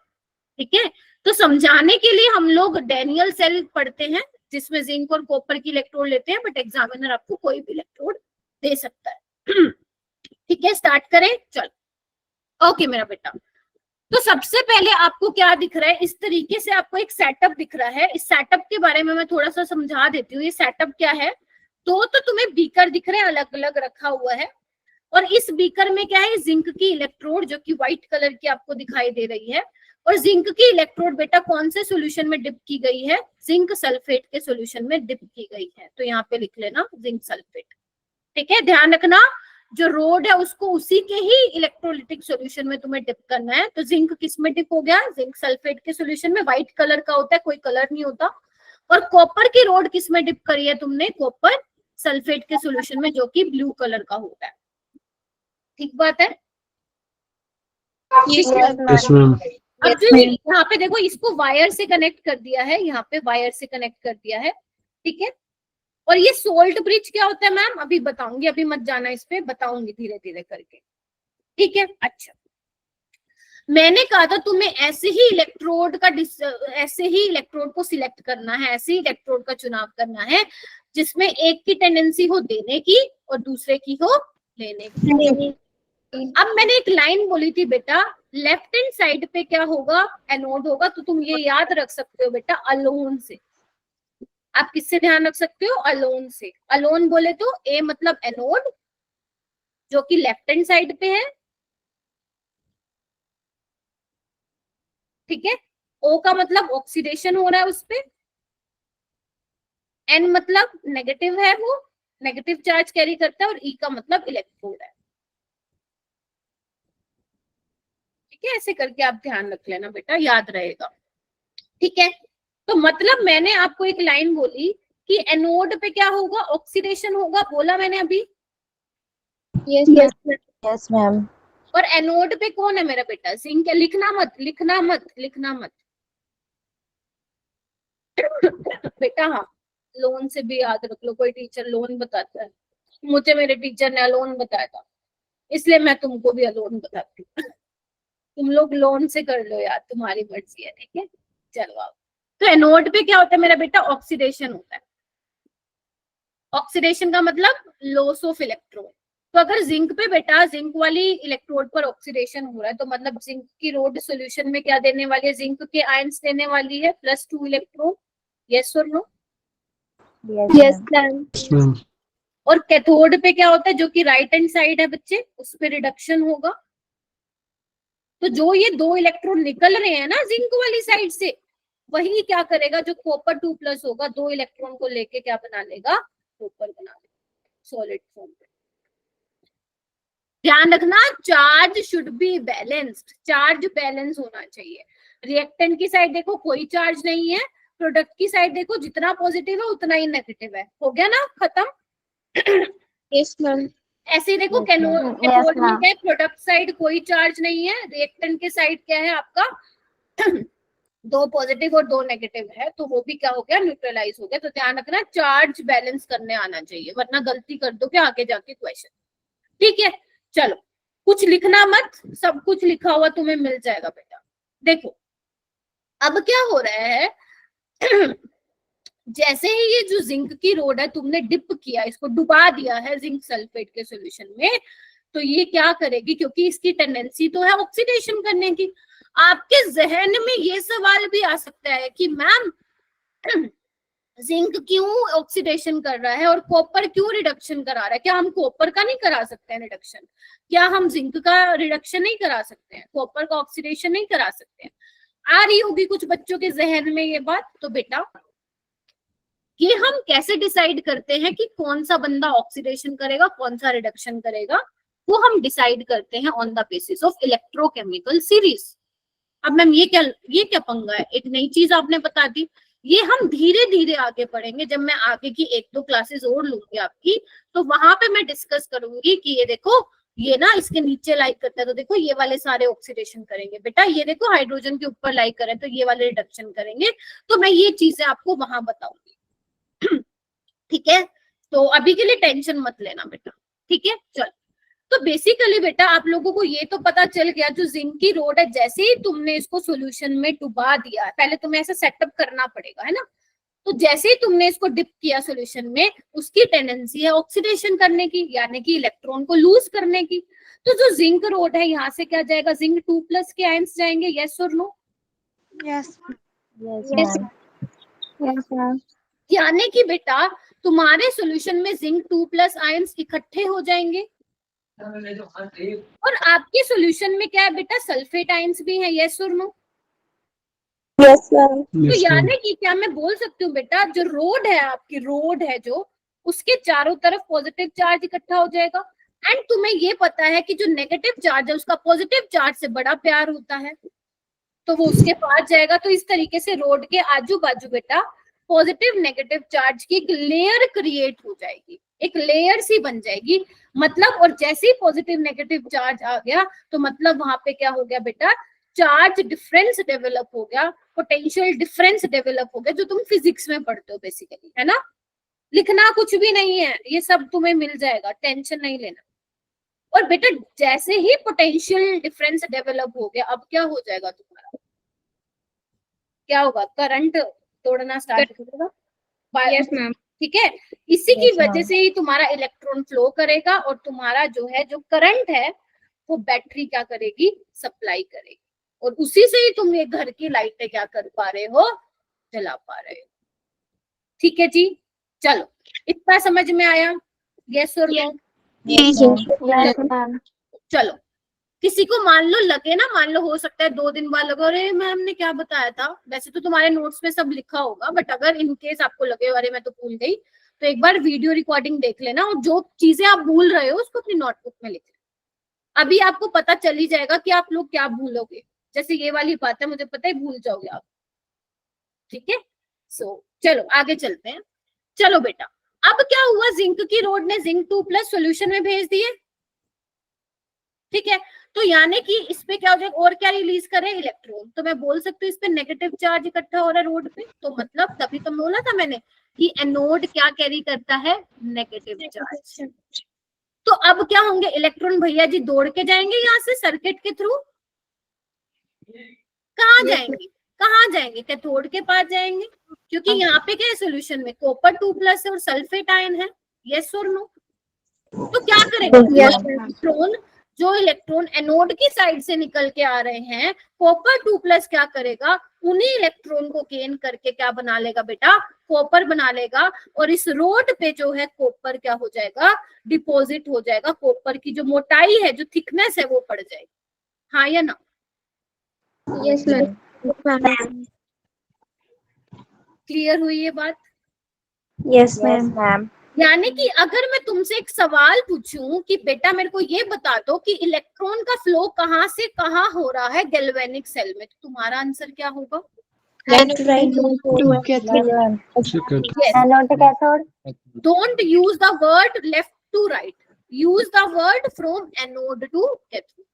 ठीक है, तो समझाने के लिए हम लोग डैनियल सेल पढ़ते हैं जिसमें जिंक और कॉपर की इलेक्ट्रोड लेते हैं, बट एग्जामिनर आपको कोई भी इलेक्ट्रोड दे सकता है। ठीक है, स्टार्ट करें, चलो। ओके मेरा बेटा, तो सबसे पहले आपको क्या दिख रहा है, इस तरीके से आपको एक सेटअप दिख रहा है। इस सेटअप के बारे में मैं थोड़ा सा समझा देती हूँ। ये सेटअप क्या है, तो तुम्हें बीकर दिख रहे हैं, अलग अलग रखा हुआ है, और इस बीकर में क्या है, जिंक की इलेक्ट्रोड जो कि व्हाइट कलर की आपको दिखाई दे रही है। और जिंक की इलेक्ट्रोड बेटा कौन से सॉल्यूशन में डिप की गई है, जिंक सल्फेट के सॉल्यूशन में डिप की गई है। तो यहाँ पे लिख लेना जिंक सल्फेट, ठीक है। ध्यान रखना जो रोड है उसको उसी के ही इलेक्ट्रोलिटिक सॉल्यूशन में तुम्हें डिप करना है। तो जिंक किस में डिप हो गया, जिंक सल्फेट के सॉल्यूशन में, व्हाइट कलर का होता है, कोई कलर नहीं होता। और कॉपर की रोड किस में डिप करी है तुमने, कॉपर सल्फेट के सॉल्यूशन में, जो कि ब्लू कलर का होता है। ठीक बात है। Yes, ma'am. अब जो यहाँ पे देखो, इसको वायर से कनेक्ट कर दिया है, यहाँ पे वायर से कनेक्ट कर दिया है, ठीक है। और ये सोल्ट ब्रिज क्या होता है मैम, अभी बताऊंगी, अभी मत जाना इस पे, बताऊंगी धीरे धीरे करके, ठीक है। अच्छा, मैंने कहा था तुम्हें ऐसे ही इलेक्ट्रोड को सिलेक्ट करना है, ऐसे ही इलेक्ट्रोड का चुनाव करना है जिसमें एक की टेंडेंसी हो देने की और दूसरे की हो लेने की। अब मैंने एक लाइन बोली थी बेटा, लेफ्ट हैंड साइड पे क्या होगा, एनोड होगा। तो तुम ये याद रख सकते हो बेटा अलोन से। आप किससे ध्यान रख सकते हो, अलोन से। अलोन बोले तो ए मतलब एनोड जो कि लेफ्ट हैंड साइड पे है, ठीक है। ओ का मतलब ऑक्सीडेशन हो रहा है उस पे, एन मतलब नेगेटिव है, वो नेगेटिव चार्ज कैरी करता है, और ई का मतलब इलेक्ट्रोड है, ठीक है। ऐसे करके आप ध्यान रख लेना बेटा, याद रहेगा, ठीक है। तो मतलब मैंने आपको एक लाइन बोली कि एनोड पे क्या होगा, ऑक्सीडेशन होगा, बोला मैंने अभी। Yes, ma'am. और एनोड पे कौन है मेरा बेटा, जिंक है। लिखना मत, लिखना मत, लिखना मत बेटा। हाँ, लोन से भी याद रख लो, कोई टीचर लोन बताता है, मुझे मेरे टीचर ने अलोन बताया था, इसलिए मैं तुमको भी अलोन बताती हूँ। तुम लोग लोन से कर लो यार, तुम्हारी मर्जी है, ठीक है। चलो आओ। तो एनोड पे क्या होता है मेरा बेटा, ऑक्सीडेशन होता है। ऑक्सीडेशन का मतलब लॉस ऑफ इलेक्ट्रॉन। तो अगर जिंक पे बेटा, जिंक वाली इलेक्ट्रोड पर ऑक्सीडेशन हो रहा है, तो मतलब जिंक की रोड सॉल्यूशन में क्या देने वाली है, जिंक के आयंस देने वाली है, +2 इलेक्ट्रॉन। यस और no? Yes, ma'am. Yes, ma'am. और कैथोड पे क्या होता है, जो कि राइट हैंड साइड है बच्चे, उस पे रिडक्शन होगा। तो जो ये 2 इलेक्ट्रॉन निकल रहे हैं ना जिंक वाली साइड से, वही क्या करेगा, जो कॉपर 2+ होगा, 2 इलेक्ट्रॉन को लेके क्या बना लेगा, कॉपर बना लेगा सॉलिड फॉर्म पे। ध्यान रखना, charge should be balanced, charge balance होना चाहिए। रिएक्टेंट की साइड देखो कोई चार्ज नहीं है, प्रोडक्ट की साइड देखो जितना पॉजिटिव है उतना ही नेगेटिव है। हो गया ना खत्म। Yes, ma'am. ऐसे ही देखो, कैथोड में क्या है, प्रोडक्ट साइड कोई चार्ज नहीं है, रिएक्टेंट के साइड क्या है आपका 2 पॉजिटिव और 2 नेगेटिव है, तो वो भी क्या हो गया, न्यूट्रलाइज हो गया। तो ध्यान रखना, चार्ज बैलेंस करने आना चाहिए, वरना गलती कर दो क्या आगे जाके क्वेश्चन, ठीक है। चलो, कुछ लिखना मत, सब कुछ लिखा हुआ तुम्हें मिल जाएगा बेटा। देखो अब क्या हो रहा है जैसे ही ये जो जिंक की रोड है तुमने डिप किया, इसको डुबा दिया है जिंक सल्फेट के सॉल्यूशन में, तो ये क्या करेगी, क्योंकि इसकी टेंडेंसी तो है ऑक्सीडेशन करने की। आपके जहन में ये सवाल भी आ सकता है कि मैम जिंक क्यों ऑक्सीडेशन कर रहा है और कॉपर क्यों रिडक्शन करा रहा है, क्या हम कॉपर का नहीं करा सकते हैं रिडक्शन, क्या हम जिंक का रिडक्शन नहीं करा सकते हैं, कॉपर का ऑक्सीडेशन नहीं करा सकते हैं। आ रही होगी कुछ बच्चों के जहन में ये बात। तो बेटा ये हम कैसे डिसाइड करते हैं कि कौन सा बंदा ऑक्सीडेशन करेगा, कौन सा रिडक्शन करेगा, वो हम डिसाइड करते हैं on the basis of electrochemical series. अब मैम ये क्या पंगा है, एक नई चीज आपने बता दी। ये हम धीरे धीरे आगे पढ़ेंगे, जब मैं आगे की 1-2 क्लासेस और लूंगी आपकी, तो वहां पे मैं डिस्कस करूंगी कि ये देखो ये ना इसके नीचे लाइक करता है, तो देखो ये वाले सारे ऑक्सीडेशन करेंगे बेटा, ये देखो हाइड्रोजन के ऊपर लाइक करें तो ये वाले रिडक्शन करेंगे। तो मैं ये चीजें आपको वहां बताऊंगी, ठीक है। तो अभी के लिए टेंशन मत लेना बेटा, ठीक है। चल, तो बेसिकली बेटा आप लोगों को ये तो पता चल गया, जो जिंक की रोड है जैसे ही तुमने इसको सॉल्यूशन में डुबा दिया है, पहले तुम्हें ऐसा सेटअप करना पड़ेगा, है ना। तो जैसे ही तुमने इसको डिप किया सॉल्यूशन में, उसकी टेंडेंसी है ऑक्सीडेशन करने की, यानी कि इलेक्ट्रॉन को लूज करने की। तो जो जिंक रोड है यहाँ से क्या जाएगा, जिंक 2+ के आयंस जाएंगे, यस और नो? Yes Yes, ma'am. यानी कि बेटा तुम्हारे सॉल्यूशन में जिंक 2+ आयंस इकट्ठे हो जाएंगे और आपके सॉल्यूशन में क्या है बेटा, सल्फेट आयंस भी है, यस और नो? Yes ma'am. तो Yes, ma'am. यानी कि क्या मैं बोल सकती हूँ बेटा, जो रोड है आपकी, रोड है जो, उसके चारों तरफ पॉजिटिव चार्ज इकट्ठा हो जाएगा। एंड तुम्हें ये पता है कि जो नेगेटिव चार्ज है उसका पॉजिटिव चार्ज से बड़ा प्यार होता है, तो वो उसके पास जाएगा। तो इस तरीके से रोड के आजू बाजू बेटा पॉजिटिव नेगेटिव चार्ज की एक लेयर क्रिएट हो जाएगी, एक लेयर सी बन जाएगी। मतलब और जैसे ही पॉजिटिव नेगेटिव चार्ज आ गया तो मतलब वहां पे क्या हो गया बेटा, चार्ज डिफरेंस डेवलप हो गया, पोटेंशियल डिफरेंस डेवलप हो गया, जो तुम फिजिक्स में पढ़ते हो बेसिकली, है ना। लिखना कुछ भी नहीं है, ये सब तुम्हें मिल जाएगा, टेंशन नहीं लेना। और बेटा जैसे ही पोटेंशियल डिफरेंस डेवलप हो गया, अब क्या हो जाएगा तुम्हारा, क्या होगा, करंट तोड़ना स्टार्ट करेगा। Yes ma'am. ठीक है, इसी की वजह से ही तुम्हारा इलेक्ट्रॉन फ्लो करेगा और तुम्हारा जो है, जो करंट है वो बैटरी क्या करेगी, सप्लाई करेगी, और उसी से ही तुम ये घर की लाइटें क्या कर पा रहे हो, जला पा रहे हो। ठीक है जी, चलो इतना समझ में आया, यस और नो? Yes, ma'am. चलो, किसी को मान लो लगे ना, मान लो हो सकता है 2 दिन बाद लगे अरे मैम ने क्या बताया था, वैसे तो तुम्हारे नोट्स में सब लिखा होगा, बट अगर इन केस आपको लगे अरे मैं तो भूल गई, तो एक बार वीडियो रिकॉर्डिंग देख लेना और जो चीजें आप भूल रहे हो उसको अपनी नोटबुक में लिख लेना। अभी आपको पता चल ही जाएगा कि आप लोग क्या भूलोगे, जैसे ये वाली बात है मुझे पता है भूल जाओगे आप। ठीक है, सो चलो आगे चलते हैं। चलो बेटा, अब क्या हुआ, जिंक की रोड ने जिंक 2+ सॉल्यूशन में भेज दिए। ठीक है, तो यानी कि इस पे क्या हो जाएगा, और क्या रिलीज करे, इलेक्ट्रॉन। तो मैं बोल सकती हूँ इस पे नेगेटिव चार्ज इकट्ठा हो रहा है रोड पे, तो मतलब तभी तो बोला था मैंने कि एनोड क्या कैरी करता है, नेगेटिव चार्ज। तो अब क्या होंगे, इलेक्ट्रॉन भैया जी दौड़ के जाएंगे यहाँ से सर्किट के थ्रू, कहाँ जाएंगे, कहाँ जाएंगे, कैथोड के पास जाएंगे, क्योंकि यहाँ पे क्या है सोल्यूशन में, कॉपर 2+ है और सल्फेट आयन है, यस और नो? तो क्या करेगा इलेक्ट्रॉन, जो इलेक्ट्रॉन एनोड की साइड से निकल के आ रहे हैं, कॉपर 2+ क्या करेगा, उन्हीं इलेक्ट्रॉन को गेन करके क्या बना लेगा बेटा, कॉपर बना लेगा, और इस रोड पे जो है कॉपर क्या हो जाएगा, डिपॉजिट हो जाएगा। कॉपर की जो मोटाई है, जो थिकनेस है वो बढ़ जाएगी, हाँ या ना? Yes ma'am. क्लियर हुई ये बात? Yes ma'am. यानी कि अगर मैं तुमसे एक सवाल पूछूं कि बेटा मेरे को ये बता दो कि इलेक्ट्रॉन का फ्लो कहाँ से कहाँ हो रहा है गैल्वेनिक सेल में, तो तुम्हारा आंसर क्या होगा? Left right Second. Anode to cathode. Don't use the word left to right, use the word from anode to cathode।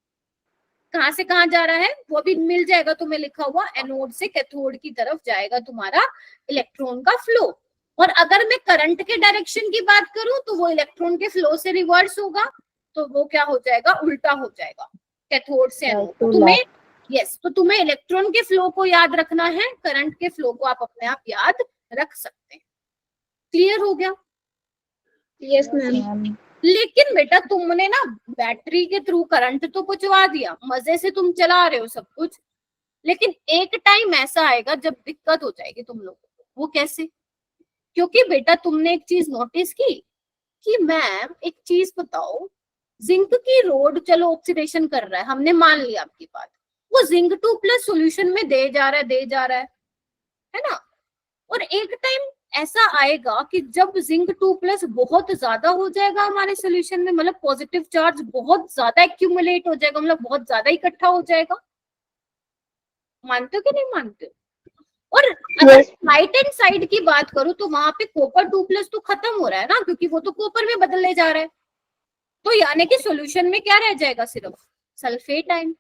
कहाँ से कहाँ जा रहा है वो भी मिल जाएगा तुम्हें लिखा हुआ, एनोड से कैथोड की तरफ जाएगा तुम्हारा इलेक्ट्रॉन का फ्लो। और अगर मैं करंट के डायरेक्शन की बात करूं तो वो इलेक्ट्रॉन के फ्लो से रिवर्स होगा, तो वो क्या हो जाएगा, उल्टा हो जाएगा, कैथोड से एनोड। तो तुम्हें तो तुम्हें इलेक्ट्रॉन के फ्लो को याद रखना है, करंट के फ्लो को आप अपने आप याद रख सकते हैं। क्लियर हो गया? Yes ma'am. लेकिन बेटा तुमने ना बैटरी के थ्रू करंट तो पहुंचवा दिया, मजे से तुम चला रहे हो सब कुछ, लेकिन एक टाइम ऐसा आएगा जब दिक्कत हो जाएगी तुम लोगों को। वो कैसे? क्योंकि बेटा तुमने एक चीज नोटिस की कि मैम एक चीज बताओ, जिंक की रोड चलो ऑक्सीडेशन कर रहा है, हमने मान लिया आपकी बात, वो जिंक 2+ सॉल्यूशन में दे जा रहा है ना। और एक टाइम ऐसा आएगा कि जब जिंक 2+ बहुत ज्यादा हो जाएगा हमारे सोल्यूशन में, मतलब पॉजिटिव चार्ज बहुत ज्यादा एक्यूमुलेट हो जाएगा, मतलब बहुत ज्यादा इकट्ठा हो जाएगा। मानते हो कि नहीं मानते हो? और अगर राइट हैंड साइड की बात करूं तो वहां पे कॉपर 2+ तो खत्म हो रहा है ना, क्योंकि वो तो कॉपर में बदलने जा रहा है। तो यानी कि सोल्यूशन में क्या रह जाएगा, सिर्फ सल्फेट आयन।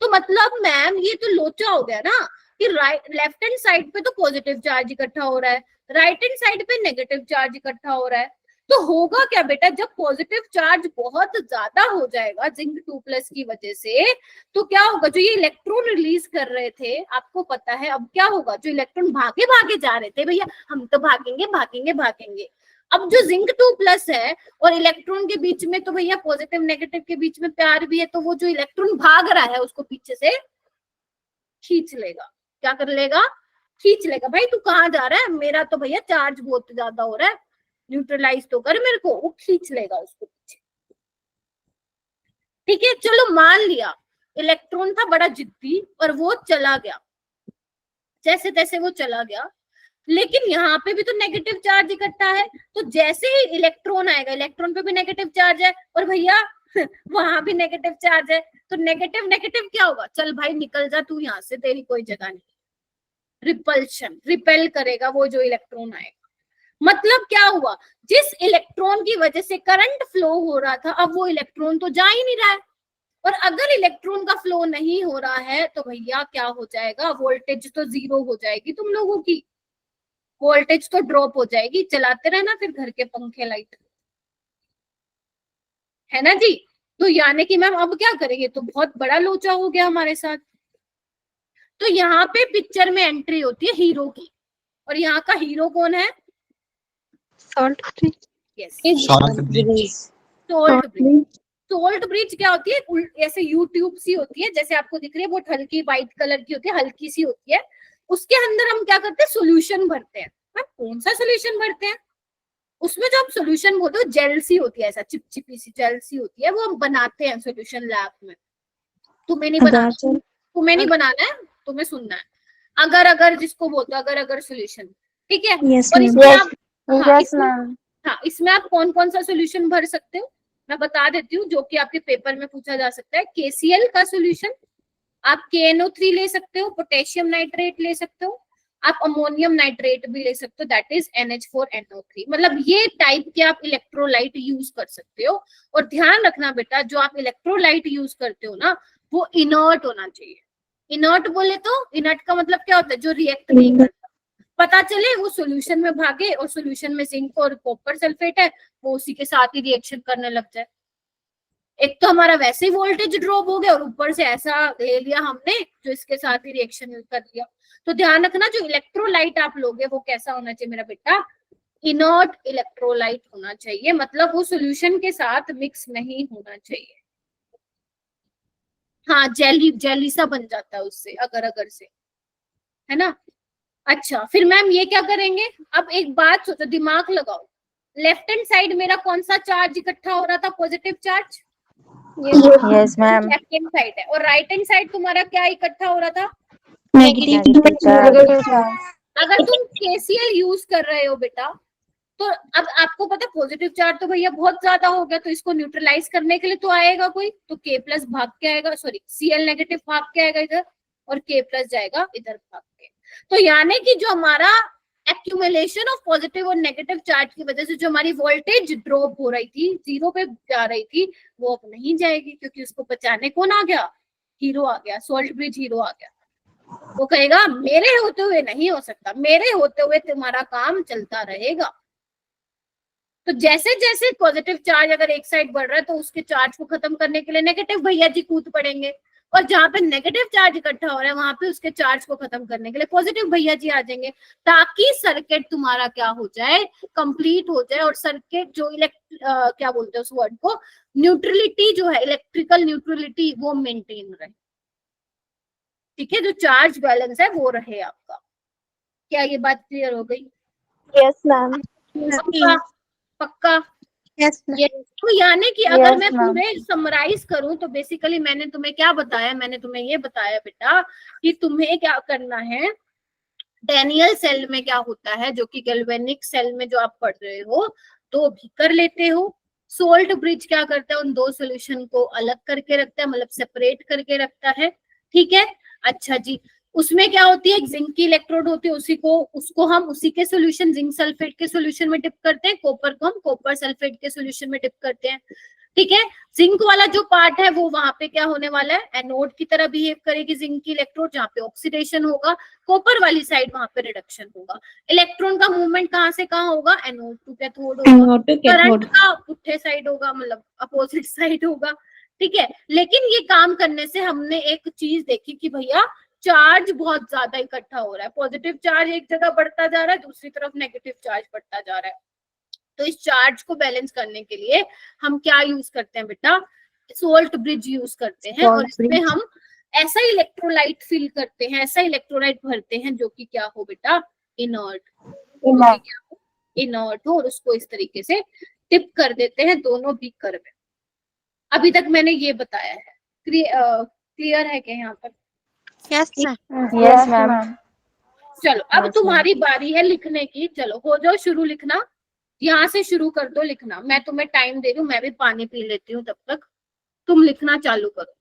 तो मतलब मैम ये तो लोचा हो गया ना कि लेफ्ट हैंड साइड पे तो पॉजिटिव चार्ज इकट्ठा हो रहा है, राइट हैंड साइड पे नेगेटिव चार्ज इकट्ठा हो रहा है। तो होगा क्या बेटा, जब पॉजिटिव चार्ज बहुत ज्यादा हो जाएगा जिंक 2+ की वजह से, तो क्या होगा, जो ये इलेक्ट्रॉन रिलीज कर रहे थे आपको पता है अब क्या होगा, जो इलेक्ट्रॉन भागे भागे जा रहे थे, भैया हम तो भागेंगे भागेंगे भागेंगे, अब जो जिंक 2+ है और इलेक्ट्रॉन के बीच में तो भैया पॉजिटिव नेगेटिव के बीच में प्यार भी है, तो वो जो इलेक्ट्रॉन भाग रहा है उसको पीछे से खींच लेगा। क्या कर लेगा? खींच लेगा। भाई तू कहाँ जा रहा है, मेरा तो भैया चार्ज बहुत ज्यादा हो रहा है, न्यूट्रलाइज तो कर मेरे को, वो खींच लेगा उसको पीछे। ठीक है, चलो मान लिया इलेक्ट्रॉन था बड़ा जिद्दी और वो चला गया, जैसे तैसे वो चला गया, लेकिन यहाँ पे भी तो नेगेटिव चार्ज इकट्ठा है, तो जैसे ही इलेक्ट्रॉन आएगा, इलेक्ट्रॉन पे भी नेगेटिव चार्ज है और भैया वहां भी नेगेटिव चार्ज है, तो नेगेटिव नेगेटिव क्या होगा, चल भाई निकल जा तू यहाँ से, तेरी कोई जगह नहीं। रिपल्शन, रिपेल करेगा वो जो इलेक्ट्रॉन आएगा। मतलब क्या हुआ, जिस इलेक्ट्रॉन की वजह से करंट फ्लो हो रहा था, अब वो इलेक्ट्रॉन तो जा ही नहीं रहा है, और अगर इलेक्ट्रॉन का फ्लो नहीं हो रहा है तो भैया क्या हो जाएगा, वोल्टेज तो 0 हो जाएगी, तुम लोगों की वोल्टेज तो ड्रॉप हो जाएगी। चलाते रहना फिर घर के पंखे लाइट, है ना जी। तो यानी कि मैम अब क्या करेंगे, तो बहुत बड़ा लोचा हो गया हमारे साथ। तो यहाँ पे पिक्चर में एंट्री होती है हीरो की, और यहाँ का हीरो कौन है? Salt bridge. Yes, Salt bridge. Salt bridge. Salt bridge क्या होती है, ऐसे यूट्यूब सी होती है, जैसे आपको दिख रही है, बहुत हल्की व्हाइट कलर की होती है, हल्की सी होती है, उसके अंदर हम क्या करते हैं, सोल्यूशन भरते हैं। हम कौन सा सोल्यूशन भरते हैं, उसमें जो हम सोल्यूशन बोलते हैं जेल सी होती है, ऐसा चिपचिपी सी जेल सी होती है, वो हम बनाते हैं सोल्यूशन लैब में। तुम्हें नहीं बनाना, तुम्हें नहीं बनाना है, तुम्हें सुनना है। अगर अगर जिसको बोलते हैं अगर अगर सोल्यूशन, ठीक है। Yes, और ma'am. इसमें आप Yes, ma'am. हाँ, इसमें आप कौन कौन सा सोल्यूशन भर सकते हो मैं बता देती हूँ, जो कि आपके पेपर में पूछा जा सकता है। KCl का सोल्यूशन, आप KNO3 ले सकते हो, पोटेशियम नाइट्रेट ले सकते हो, आप अमोनियम नाइट्रेट भी ले सकते हो, दैट इज NH4NO3। मतलब ये टाइप के आप इलेक्ट्रोलाइट यूज कर सकते हो। और ध्यान रखना बेटा, जो आप इलेक्ट्रोलाइट यूज करते हो ना, वो इनर्ट होना चाहिए। इनर्ट बोले तो, इनर्ट का मतलब क्या होता है, जो रिएक्ट नहीं करता। पता चले वो सॉल्यूशन में भागे और सॉल्यूशन में जिंक और कॉपर सल्फेट है, वो उसी के साथ ही रिएक्शन करने लग जाए। एक तो हमारा वैसे ही वोल्टेज ड्रॉप हो गया और ऊपर से ऐसा ले लिया हमने जो इसके साथ ही रिएक्शन कर दिया। तो ध्यान रखना, जो इलेक्ट्रोलाइट आप लोगे वो कैसा होना चाहिए मेरा बेटा, इनर्ट इलेक्ट्रोलाइट होना चाहिए, मतलब वो सॉल्यूशन के साथ मिक्स नहीं होना चाहिए। हाँ, जेली जेली सा बन जाता है उससे, अगर अगर से, है ना। अच्छा, फिर मैम ये क्या करेंगे, अब एक बात सोचो, दिमाग लगाओ, लेफ्ट हैंड साइड मेरा कौन सा चार्ज इकट्ठा हो रहा था, positive charge, Yes, ma'am. Left hand side है, और राइट हैंड साइड तुम्हारा क्या इकट्ठा हो रहा था, Negative Negative charge. अगर तुम KCl यूज कर रहे हो बेटा, तो अब आपको पता है पॉजिटिव चार्ज तो भैया बहुत ज्यादा हो गया, तो इसको न्यूट्रलाइज करने के लिए तो आएगा कोई, तो K+ भाग के आएगा, सॉरी Cl नेगेटिव भाग के आएगा इधर, और K+ जाएगा इधर भाग के। तो यानी कि जो हमारा एक्यूमुलेशन ऑफ पॉजिटिव और नेगेटिव चार्ज की वजह से जो हमारी वोल्टेज ड्रॉप हो रही थी, 0 पे जा रही थी, वो अब नहीं जाएगी, क्योंकि उसको बचाने कौन आ गया, हीरो आ गया, सोल्ट ब्रिज हीरो आ गया। वो कहेगा मेरे होते हुए नहीं हो सकता, मेरे होते हुए तुम्हारा काम चलता रहेगा। तो जैसे जैसे पॉजिटिव चार्ज अगर एक साइड बढ़ रहा है, तो उसके चार्ज को खत्म करने के लिए नेगेटिव भैया जी कूद पड़ेंगे, और जहां पे नेगेटिव चार्ज इकट्ठा हो रहा है वहां पे उसके चार्ज को खत्म करने के लिए पॉजिटिव भैया जी आ जाएंगे, ताकि सर्किट तुम्हारा क्या हो जाए, कंप्लीट हो जाए। और सर्किट जो क्या बोलते हैं उस वर्ड को, न्यूट्रलिटी जो है, इलेक्ट्रिकल न्यूट्रलिटी, वो मेंटेन रहे। ठीक है, जो चार्ज बैलेंस है वो रहे आपका। क्या ये बात क्लियर हो गई? Yes, ma'am. पक्का पक्का। Yes, ma'am. तो यानी कि अगर Yes, मैं ma'am. पूरे समराइज करूं, तो बेसिकली मैंने तुम्हें क्या बताया, मैंने तुम्हें ये बताया बेटा कि तुम्हें क्या करना है, डैनियल सेल में क्या होता है, जो कि गैल्वेनिक सेल में जो आप पढ़ रहे हो, तो भी कर लेते हो। सोल्ट ब्रिज क्या करता है, उन दो सोल्यूशन को अलग करके रखता है, मतलब सेपरेट करके रखता है। ठीक है, अच्छा जी, उसमें क्या होती है, एक जिंक की इलेक्ट्रोड होती है, उसको हम उसी के सोल्यूशन, जिंक सल्फेट के सोल्यूशन में डिप करते हैं, कॉपर को हम कॉपर सल्फेट के सोल्यूशन में डिप करते हैं। ठीक है, जिंक वाला जो पार्ट है वो वहां पे क्या होने वाला है, एनोड की तरह बिहेव करेगी जिंक की इलेक्ट्रोड, जहाँ पे ऑक्सीडेशन होगा, कॉपर वाली साइड वहां पे रिडक्शन होगा। इलेक्ट्रॉन का मूवमेंट कहाँ से कहाँ होगा, एनोड टू कैथोड होगा, करंट का पुट्ठे साइड होगा, मतलब अपोजिट साइड होगा। ठीक है, लेकिन ये काम करने से हमने एक चीज देखी कि भैया चार्ज बहुत ज्यादा इकट्ठा हो रहा है, पॉजिटिव चार्ज एक जगह बढ़ता जा रहा है, दूसरी तरफ नेगेटिव चार्ज बढ़ता जा रहा है। तो इस चार्ज को बैलेंस करने के लिए हम क्या यूज करते हैं बेटा, सोल्ट ब्रिज यूज करते हैं, और इसमें हम ऐसा इलेक्ट्रोलाइट फिल करते हैं, ऐसा इलेक्ट्रोलाइट भरते हैं जो कि क्या हो बेटा, इनर्ट, इनर्ट हो, और उसको इस तरीके से टिप कर देते हैं दोनों बीकर में। अभी तक मैंने ये बताया है, क्लियर है क्या यहाँ पर? Yes Yes, ma'am. चलो अब Yes, तुम्हारी बारी है लिखने की, चलो हो जाओ शुरू लिखना, यहाँ से शुरू कर दो लिखना, मैं तुम्हें टाइम दे रही हूँ, मैं भी पानी पी लेती हूँ तब तक, तुम लिखना चालू करो।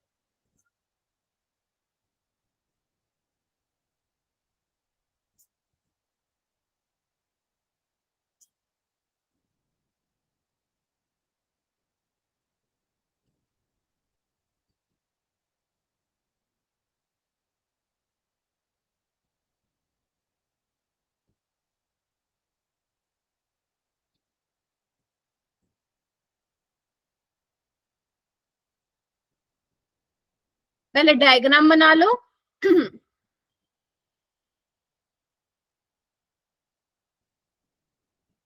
पहले डायग्राम बना लो।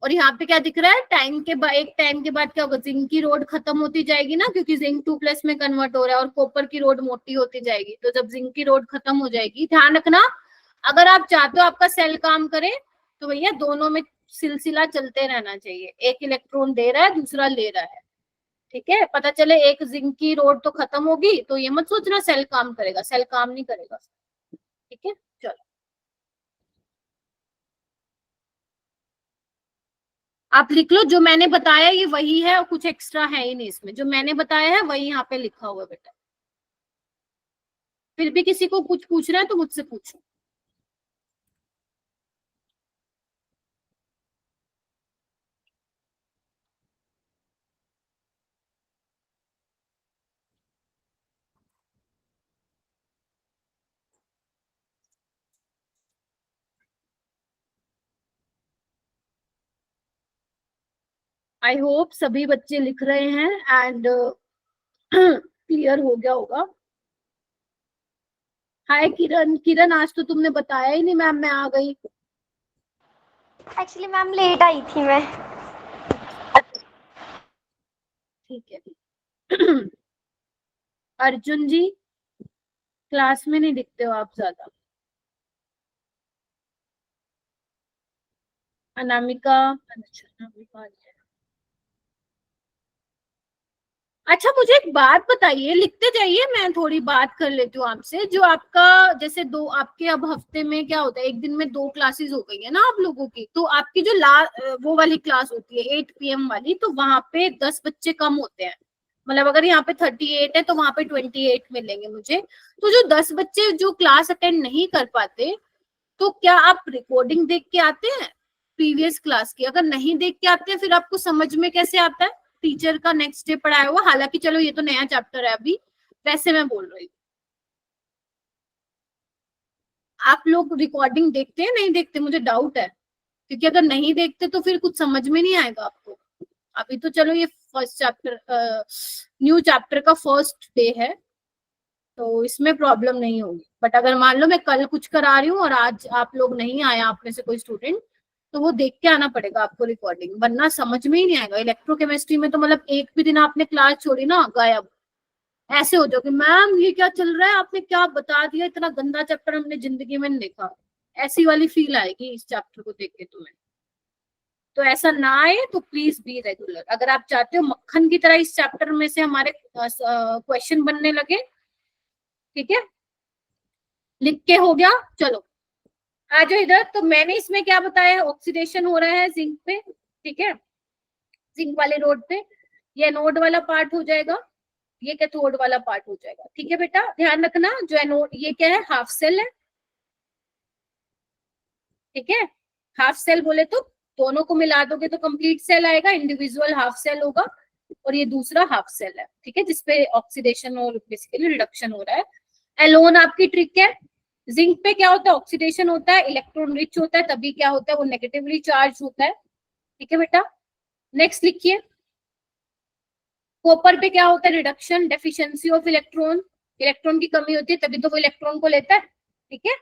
और यहाँ पे क्या दिख रहा है, टाइम के बाद, एक टाइम के बाद क्या होगा, जिंक की रोड खत्म होती जाएगी ना, क्योंकि जिंक 2+ में कन्वर्ट हो रहा है, और कॉपर की रोड मोटी होती जाएगी। तो जब जिंक की रोड खत्म हो जाएगी, ध्यान रखना, अगर आप चाहते हो आपका सेल काम करे तो भैया दोनों में सिलसिला चलते रहना चाहिए, एक इलेक्ट्रॉन दे रहा है दूसरा ले रहा है, ठीक है। पता चले एक जिंक की रोड तो खत्म होगी तो ये मत सोचना सेल काम करेगा, सेल काम नहीं करेगा, ठीक है। चलो आप लिख लो, जो मैंने बताया ये वही है, और कुछ एक्स्ट्रा है ही नहीं इसमें, जो मैंने बताया है वही यहाँ पे लिखा हुआ है बेटा। फिर भी किसी को कुछ पूछना है तो मुझसे पूछो। आई होप सभी बच्चे लिख रहे हैं एंड क्लियर हो गया होगा। हाय किरण, किरण आज तो तुमने बताया ही नहीं मैम, मैं आ गई। एक्चुअली मैम लेट आई थी मैं। ठीक है। अर्जुन जी, क्लास में नहीं दिखते हो आप ज्यादा। अनामिका, अच्छा मुझे एक बात बताइए, लिखते जाइए, मैं थोड़ी बात कर लेती हूँ आपसे। जो आपका जैसे दो, आपके अब हफ्ते में क्या होता है, एक दिन में 2 क्लासेस हो गई है ना आप लोगों की, तो आपकी जो वो वाली क्लास होती है 8 PM वाली, तो वहां पे 10 बच्चे कम होते हैं, मतलब अगर यहाँ पे 38 है तो वहां पे 28 मिलेंगे मुझे। तो जो 10 बच्चे जो क्लास अटेंड नहीं कर पाते, तो क्या आप रिकॉर्डिंग देख के आते हैं प्रीवियस क्लास की? अगर नहीं देख के आते हैं फिर आपको समझ में कैसे आता है टीचर का नेक्स्ट डे पढ़ाया हुआ? हालांकि चलो ये तो नया चैप्टर है अभी, वैसे मैं बोल रही हूँ, आप लोग रिकॉर्डिंग देखते हैं नहीं देखते, मुझे डाउट है, क्योंकि अगर नहीं देखते तो फिर कुछ समझ में नहीं आएगा आपको। अभी तो चलो ये फर्स्ट चैप्टर, न्यू चैप्टर का फर्स्ट डे है, तो इसमें प्रॉब्लम नहीं होगी। बट अगर मान लो मैं कल कुछ करा रही हूँ और आज आप लोग नहीं आए, आप में से कोई स्टूडेंट, तो वो देख के आना पड़ेगा आपको रिकॉर्डिंग, वरना समझ में ही नहीं आएगा। इलेक्ट्रोकेमिस्ट्री में तो मतलब एक भी दिन आपने क्लास छोड़ी ना, गायब, ऐसे हो जाओगे, मैम ये क्या चल रहा है, आपने क्या बता दिया, इतना गंदा चैप्टर हमने जिंदगी में नहीं देखा, ऐसी वाली फील आएगी इस चैप्टर को देख के तुम्हें। तो ऐसा ना आए तो प्लीज बी रेगुलर। अगर आप चाहते हो मक्खन की तरह इस चैप्टर में से हमारे क्वेश्चन बनने लगे, ठीक है, लिख के हो गया, चलो आ जाओ इधर। तो मैंने इसमें क्या बताया है, ऑक्सीडेशन हो रहा है जिंक पे, ठीक है, जिंक वाले रोड पे, ये एनोड वाला पार्ट हो जाएगा, ये कैथोड वाला पार्ट हो जाएगा, ठीक है बेटा। ध्यान रखना, जो एनोड, ये क्या है, हाफ सेल है, ठीक है, हाफ सेल बोले तो दोनों को मिला दोगे तो कंप्लीट सेल आएगा, इंडिविजुअल हाफ सेल होगा, और ये दूसरा हाफ सेल है, ठीक है, जिसपे ऑक्सीडेशन और बेसिकली रिडक्शन हो रहा है। एलोन आपकी ट्रिक है, जिंक पे क्या होता है, ऑक्सीडेशन होता है, इलेक्ट्रॉन रिच होता है, तभी क्या होता है, वो नेगेटिवली चार्ज होता है, ठीक है बेटा। नेक्स्ट लिखिए, कॉपर पे क्या होता है, reduction, deficiency of electron, electron की कमी होती है तभी तो वो इलेक्ट्रॉन को लेता है, ठीक है।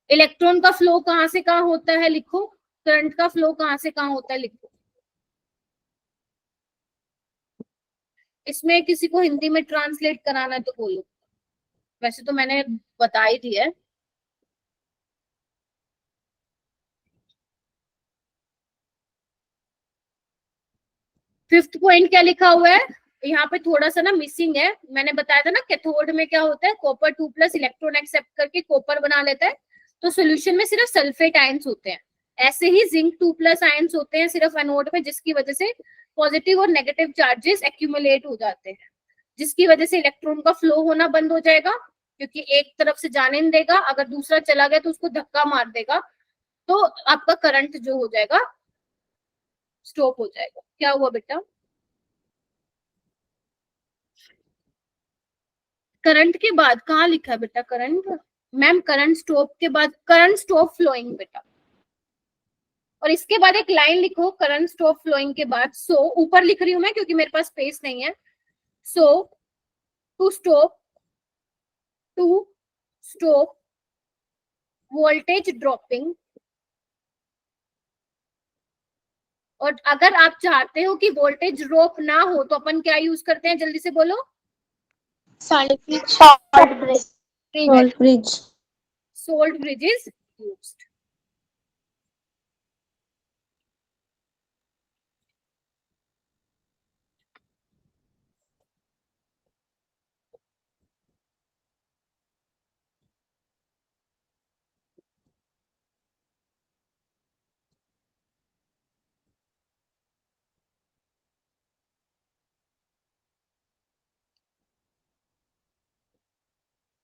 इलेक्ट्रॉन का फ्लो कहाँ से कहाँ होता है लिखो, करंट का फ्लो कहाँ से कहाँ होता है लिखो। इसमें किसी को हिंदी में ट्रांसलेट कराना है तो बोलो, वैसे तो मैंने बता ही दिया है। फिफ्थ पॉइंट क्या लिखा हुआ है यहाँ पे, थोड़ा सा ना मिसिंग है। मैंने बताया था ना कैथोड में क्या होता है, कॉपर 2 प्लस इलेक्ट्रॉन एक्सेप्ट करके कॉपर बना लेता है, तो सोल्यूशन में सिर्फ सल्फेट आयंस होते हैं। ऐसे ही जिंक 2 प्लस आयंस होते हैं सिर्फ एनोड में, जिसकी वजह से पॉजिटिव और नेगेटिव चार्जेस एक्यूमुलेट हो जाते हैं, जिसकी वजह से इलेक्ट्रॉन का फ्लो होना बंद हो जाएगा, क्योंकि एक तरफ से जाने नहीं देगा, अगर दूसरा चला गया तो उसको धक्का मार देगा, तो आपका करंट जो हो जाएगा स्टॉप हो जाएगा। क्या हुआ बेटा? करंट के बाद कहाँ लिखा है बेटा करंट? मैम करंट स्टॉप के बाद करंट स्टॉप फ्लोइंग बेटा, और इसके बाद एक लाइन लिखो करंट स्टॉप फ्लोइंग के बाद। सो ऊपर लिख रही हूं मैं क्योंकि मेरे पास स्पेस नहीं है। सो टू स्टॉप वोल्टेज ड्रॉपिंग, और अगर आप चाहते हो कि वोल्टेज ड्रॉप ना हो तो अपन क्या यूज करते हैं, जल्दी से बोलो। Salt bridge. Salt bridge is used.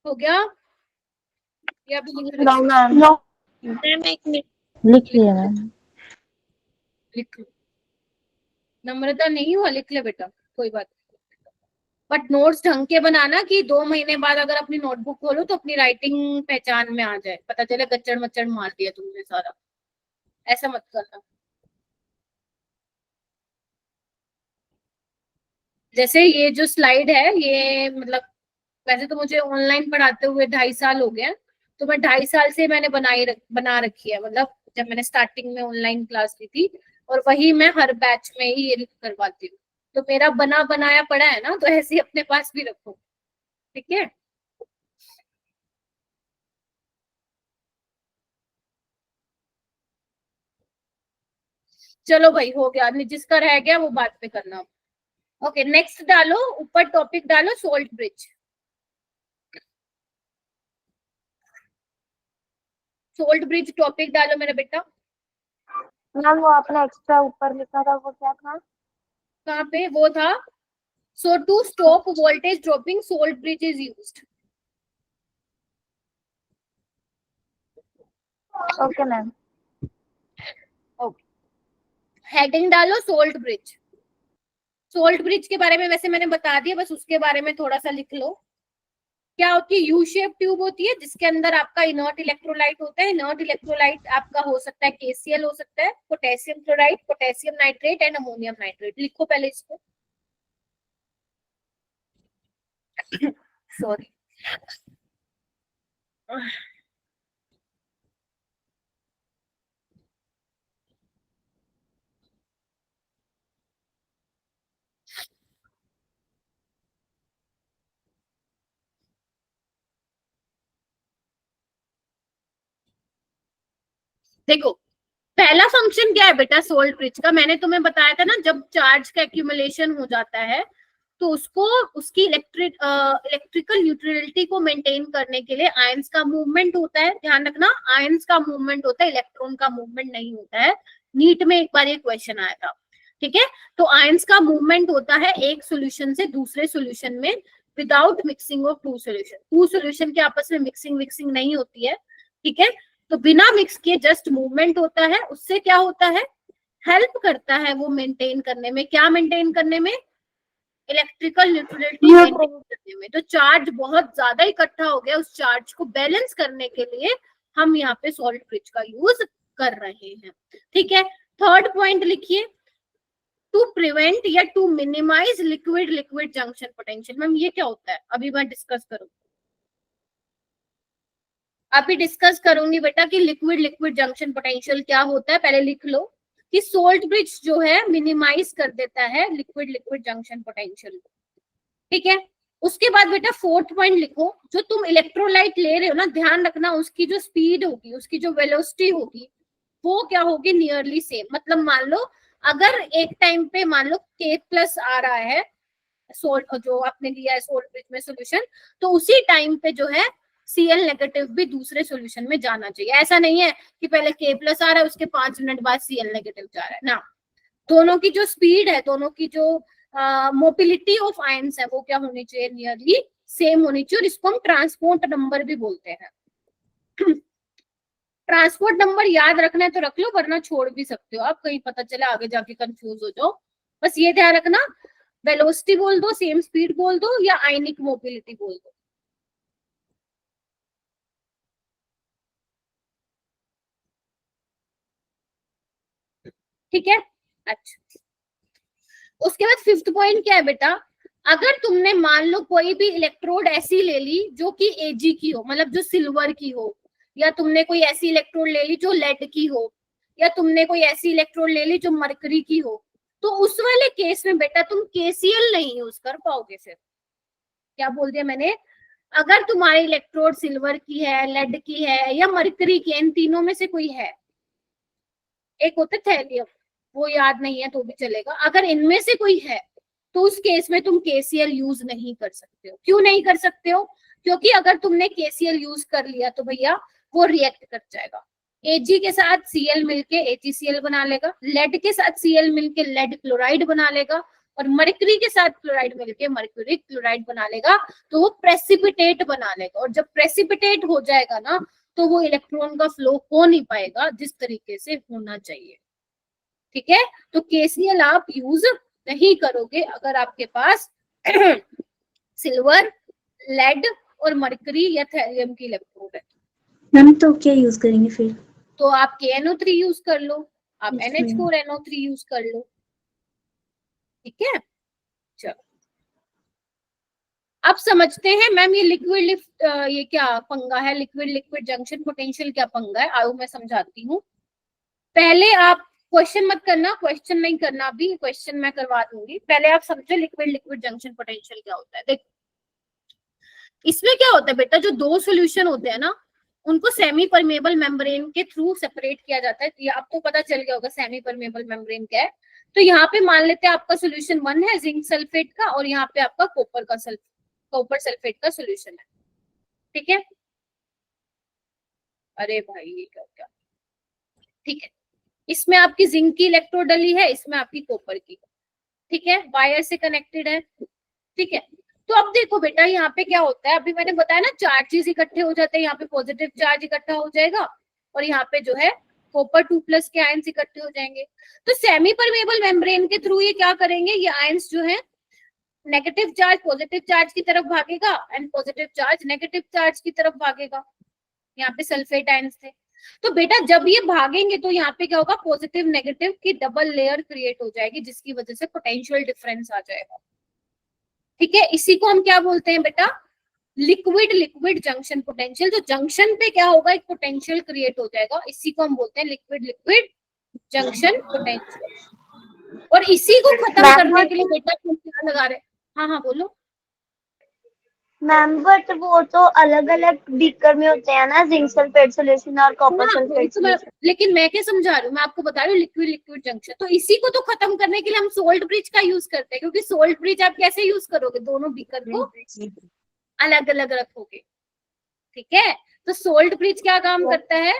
हो गया या भी लिख रहे हो? मैम एक मिनट लिख लिया मैम। लिख लो। नम्रता नहीं हुआ, लिख ले बेटा, कोई बात नहीं, बट नोट्स ढंग के बनाना कि 2 महीने बाद अगर अपनी नोटबुक खोलो तो अपनी राइटिंग पहचान में आ जाए, पता चले गच्चड़ मच्चड़ मार दिया तुमने सारा, ऐसा मत करना। जैसे ये जो स्लाइड है ये मतलब, वैसे तो मुझे ऑनलाइन पढ़ाते हुए 2.5 साल हो गए हैं, तो मैं 2.5 साल से मैंने बना रखी है, मतलब जब मैंने स्टार्टिंग में ऑनलाइन क्लास ली थी, और वही मैं हर बैच में ही ये करवाती हूँ, तो मेरा बना बनाया पड़ा है ना, तो ऐसे ही अपने पास भी रखो, ठीक है। चलो भाई हो गया, जिसका रह गया वो बाद में करना। ओके नेक्स्ट डालो, ऊपर टॉपिक डालो salt bridge. Salt bridge topic डालो मेरा बेटा। मैम वो आपने एक्स्ट्रा ऊपर लिखा था वो क्या था? कहाँ पे वो था? So to stop voltage dropping salt bridge is used. Okay ma'am. Heading डालो सोल्ट ब्रिज। सोल्ट ब्रिज के बारे में वैसे मैंने बता दिया, बस उसके बारे में थोड़ा सा लिख लो। क्या होती है? यू शेप ट्यूब होती है जिसके अंदर आपका इनर्ट इलेक्ट्रोलाइट होता है। इनर्ट इलेक्ट्रोलाइट आपका हो सकता है KCl, हो सकता है potassium chloride, potassium nitrate and ammonium nitrate. लिखो पहले इसको। सॉरी। देखो पहला फंक्शन क्या है बेटा सोल्ट ब्रिज का, मैंने तुम्हें बताया था ना, जब चार्ज का एक्यूमुलेशन हो जाता है तो उसको उसकी इलेक्ट्रिकल न्यूट्रलिटी को मेंटेन करने के लिए आयंस का मूवमेंट होता है। ध्यान रखना आयंस का मूवमेंट होता है, इलेक्ट्रॉन का मूवमेंट नहीं होता है। नीट में एक बार ये क्वेश्चन आया था, ठीक है। तो आयंस का मूवमेंट होता है एक सोल्यूशन से दूसरे सोल्यूशन में without mixing of two solution के आपस में मिक्सिंग नहीं होती है, ठीक है। तो बिना मिक्स किए जस्ट मूवमेंट होता है। उससे क्या होता है? हेल्प करता है वो मेंटेन करने में। क्या मेंटेन करने में? इलेक्ट्रिकल न्यूट्रलिटी मेंटेन करने में। तो चार्ज बहुत ज्यादा इकट्ठा हो गया, उस चार्ज को बैलेंस करने के लिए हम यहाँ पे सॉल्ट ब्रिज का यूज कर रहे हैं, ठीक है। थर्ड पॉइंट लिखिए, टू प्रिवेंट या to minimize liquid liquid junction potential. Ma'am ये क्या होता है? अभी मैं डिस्कस करूँ। अभी डिस्कस करूंगी बेटा कि लिक्विड लिक्विड जंक्शन पोटेंशियल क्या होता है। पहले लिख लो कि सोल्ट ब्रिज जो है मिनिमाइज कर देता है लिक्विड लिक्विड जंक्शन पोटेंशियल, ठीक है। उसके बाद बेटा फोर्थ पॉइंट लिखो, जो तुम इलेक्ट्रोलाइट ले रहे हो ना, ध्यान रखना उसकी जो स्पीड होगी, उसकी जो वेलोसिटी होगी, वो क्या होगी, नियरली सेम। मतलब मान लो अगर एक टाइम पे मान लो K प्लस आ रहा है सोल्ट, जो आपने लिया है सोल्ट ब्रिज में सोल्यूशन, तो उसी टाइम पे जो है Cl नेगेटिव भी दूसरे सोल्यूशन में जाना चाहिए। ऐसा नहीं है कि पहले K प्लस आ रहा है उसके 5 मिनट बाद Cl नेगेटिव जा रहा है ना। दोनों की जो स्पीड है, दोनों की जो मोबिलिटी ऑफ आयंस है, वो क्या होनी चाहिए, नियरली सेम होनी चाहिए। और इसको हम ट्रांसपोर्ट नंबर भी बोलते हैं। ट्रांसपोर्ट नंबर याद रखना है तो रख लो, वरना छोड़ भी सकते हो आप, कहीं पता चले आगे जाके कंफ्यूज हो जाओ। बस ये ध्यान रखना, वेलोसिटी बोल दो, सेम स्पीड बोल दो, या आयनिक मोबिलिटी बोल दो। ठीक है, अच्छा। उसके बाद फिफ्थ पॉइंट क्या है बेटा, अगर तुमने मान लो कोई भी इलेक्ट्रोड ऐसी ले ली जो कि Ag की हो, मतलब जो सिल्वर की हो, या तुमने कोई ऐसी इलेक्ट्रोड ले ली जो लेड की हो, या तुमने कोई ऐसी इलेक्ट्रोड ले ली जो मरकरी की हो, तो उस वाले केस में बेटा तुम KCl नहीं यूज कर पाओगे। फिर क्या बोल दिया मैंने, अगर तुम्हारी इलेक्ट्रोड सिल्वर की है, लेड की है, या मरकरी की, इन तीनों में से कोई है, एक होता है थैलियम, वो याद नहीं है तो भी चलेगा, अगर इनमें से कोई है तो उस केस में तुम KCl यूज नहीं कर सकते हो। क्यों नहीं कर सकते हो, क्योंकि अगर तुमने KCl यूज कर लिया तो भैया वो रिएक्ट कर जाएगा। Ag के साथ Cl मिलके AgCl बना लेगा, लेड के साथ Cl मिलके लेड क्लोराइड बना लेगा, और मरकरी के साथ क्लोराइड मिलके मरक्यूरिक क्लोराइड बना लेगा। तो वो प्रेसिपिटेट बना लेगा, और जब प्रेसिपिटेट हो जाएगा ना, तो वो इलेक्ट्रॉन का फ्लो हो नहीं पाएगा जिस तरीके से होना चाहिए। ठीक है, तो KCl आप यूज नहीं करोगे अगर आपके पास सिल्वर, लेड और मरकरी या थैलियम की इलेक्ट्रोड है। मैम तो क्या यूज करेंगे फिर? तो आप KNO3 यूज कर लो, आप NH4NO3 यूज कर लो। ठीक है, चलो अब समझते हैं मैम ये लिक्विड ये क्या पंगा है, लिक्विड लिक्विड जंक्शन पोटेंशियल क्या पंगा है। आओ मैं समझाती हूँ। पहले आप क्वेश्चन मत करना, क्वेश्चन नहीं करना, अभी क्वेश्चन मैं करवा दूंगी। पहले आप समझो लिक्विड लिक्विड जंक्शन पोटेंशियल क्या होता है। देखो इसमें क्या होता है बेटा, जो दो सोल्यूशन होते हैं ना, उनको सेमी परमेबल मेम्ब्रेन के थ्रू सेपरेट किया जाता है। ये आपको पता चल गया होगा सेमी परमेबल मेम्ब्रेन क्या है। तो यहाँ पे मान लेते हैं आपका सोल्यूशन 1 है जिंक सल्फेट का, और यहाँ पे आपका कॉपर सल्फेट का सोल्यूशन है। ठीक है, अरे भाई ये क्या, ठीक है, इसमें आपकी जिंक की इलेक्ट्रोड डली है, इसमें आपकी कॉपर की। ठीक है, वायर से कनेक्टेड है। ठीक है, तो अब देखो बेटा यहाँ पे क्या होता है, अभी मैंने बताया ना चार्जेस इकट्ठे हो जाते हैं, यहाँ पे पॉजिटिव चार्ज इकट्ठा हो जाएगा, और यहाँ पे जो है कॉपर 2+ के आयंस इकट्ठे हो जाएंगे। तो सेमी परमेबल मेम्ब्रेन के थ्रू ये क्या करेंगे, ये आयंस जो है नेगेटिव चार्ज पॉजिटिव चार्ज की तरफ भागेगा, and positive charge negative charge की तरफ भागेगा। यहाँ पे सल्फेट आयंस थे, तो बेटा जब ये भागेंगे तो यहाँ पे क्या होगा, पॉजिटिव नेगेटिव की डबल लेयर क्रिएट हो जाएगी, जिसकी वजह से पोटेंशियल डिफरेंस आ जाएगा। ठीक है, इसी को हम क्या बोलते हैं बेटा, लिक्विड लिक्विड जंक्शन पोटेंशियल। जो जंक्शन पे क्या होगा, एक पोटेंशियल क्रिएट हो जाएगा, इसी को हम बोलते हैं लिक्विड लिक्विड जंक्शन पोटेंशियल। और इसी को खत्म करने के लिए बेटा हम क्या लगा रहे हैं, हाँ हाँ बोलो मैम। बट वो तो अलग अलग बीकर में होते हैं ना, जिंक सल्फेट सोल्यूशन और कॉपर सल्फेट तो लेकिन मैं क्या समझा रही हूँ, मैं आपको बता रही हूँ लिक्विड लिक्विड जंक्शन। तो इसी को तो खत्म करने के लिए हम सोल्ट ब्रिज का यूज करते हैं, क्योंकि सोल्ट ब्रिज आप कैसे यूज करोगे, दोनों बीकर को अलग अलग रखोगे। ठीक है, तो सोल्ट ब्रिज क्या काम करता है,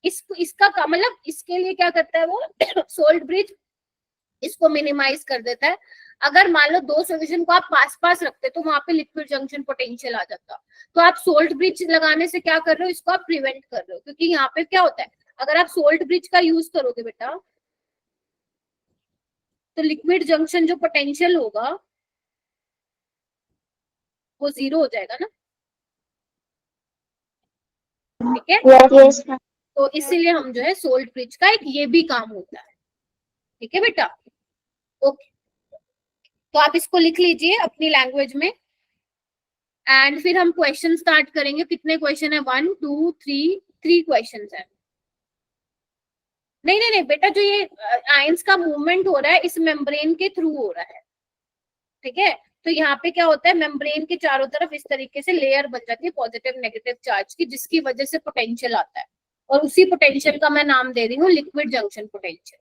इसका काम मतलब इसके लिए क्या करता है वो सोल्ट ब्रिज इसको मिनिमाइज कर देता है। अगर मान लो दो सोल्यूशन को आप पास पास रखते तो वहां पे लिक्विड जंक्शन पोटेंशियल आ जाता। तो आप सोल्ट ब्रिज लगाने से क्या कर रहे हो, इसको आप प्रिवेंट कर रहे हो, क्योंकि यहाँ पे क्या होता है, अगर आप सोल्ट ब्रिज का यूज करोगे बेटा, तो लिक्विड जंक्शन जो पोटेंशियल होगा वो 0 हो जाएगा ना। ठीक है, तो इसीलिए हम जो है सोल्ट ब्रिज का एक ये भी काम होता है। ठीक है बेटा, ओके, तो आप इसको लिख लीजिए अपनी लैंग्वेज में, एंड फिर हम क्वेश्चन स्टार्ट करेंगे। कितने क्वेश्चन है? 1 2 3 क्वेश्चन है। नहीं नहीं नहीं बेटा, जो ये आयंस का मूवमेंट हो रहा है इस मेम्ब्रेन के थ्रू हो रहा है, ठीक है। तो यहाँ पे क्या होता है, मेम्ब्रेन के चारों तरफ इस तरीके से लेयर बन जाती है पॉजिटिव नेगेटिव चार्ज की, जिसकी वजह से पोटेंशियल आता है, और उसी पोटेंशियल का मैं नाम दे रही हूँ लिक्विड जंक्शन पोटेंशियल,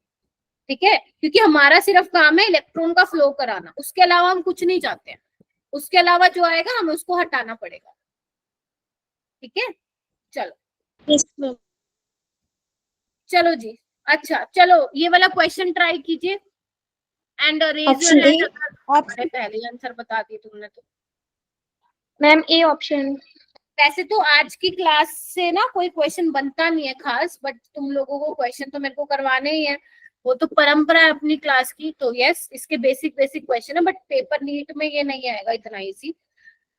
ठीक है। क्योंकि हमारा सिर्फ काम है इलेक्ट्रॉन का फ्लो कराना, उसके अलावा हम कुछ नहीं चाहते हैं। उसके अलावा जो आएगा हमें उसको हटाना पड़ेगा, ठीक है। चलो यस मैम। चलो जी, अच्छा चलो ये वाला क्वेश्चन ट्राई कीजिए and raise Option your A, hand. अरे पहले आंसर बता दिए तुमने तो। Ma'am A option. वैसे तो आज की क्लास से ना कोई क्वेश्चन बनता नहीं है खास, बट तुम लोगों को क्वेश्चन तो मेरे को करवाने ही है, वो तो परंपरा है अपनी क्लास की। तो यस, इसके बेसिक बेसिक क्वेश्चन है, बट पेपर नीट में ये नहीं आएगा इतना इजी।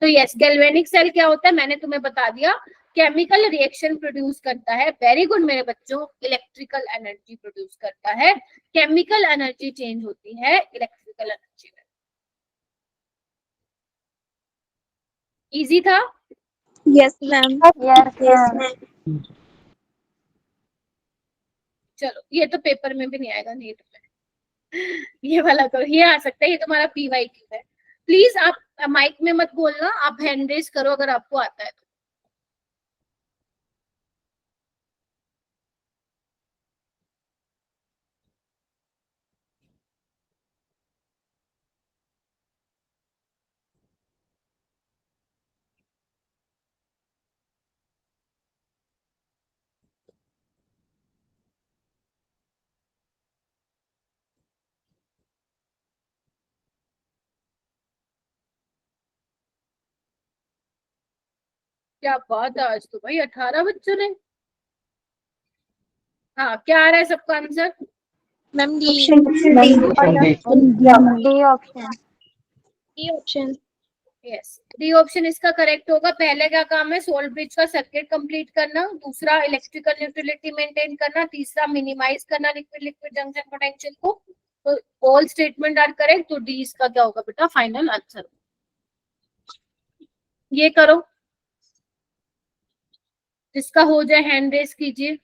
तो यस, गैल्वेनिक सेल क्या होता है मैंने तुम्हें बता दिया, केमिकल रिएक्शन प्रोड्यूस करता है। वेरी गुड मेरे बच्चों, इलेक्ट्रिकल एनर्जी प्रोड्यूस करता है, केमिकल एनर्जी चेंज होती है इलेक्ट्रिकल एनर्जी में। इजी था? Yes ma'am. Yes ma'am. चलो ये तो पेपर में भी नहीं आएगा नीट में। ये वाला करो, ये आ सकता है, ये तुम्हारा PYQ है। प्लीज आप माइक में मत बोलना, आप हैंड रेज करो अगर आपको आता है तो। क्या बात है, आज तो भाई 18 बच्चों ने। हाँ, क्या आ रहा है सबका answer? Ma'am D. D option. D option. Yes, D option इसका करेक्ट होगा। पहले क्या काम है, सोल्ट ब्रिज का सर्किट कंप्लीट करना, दूसरा इलेक्ट्रिकल न्यूट्रलिटी मेंटेन करना, तीसरा मिनिमाइज करना लिक्विड लिक्विड जंक्शन पोटेंशियल को। तो ऑल स्टेटमेंट आर करेक्ट, तो डी इसका क्या होगा बेटा, फाइनल आंसर। ये करो, जिसका हो जाए हैंड रेस कीजिए।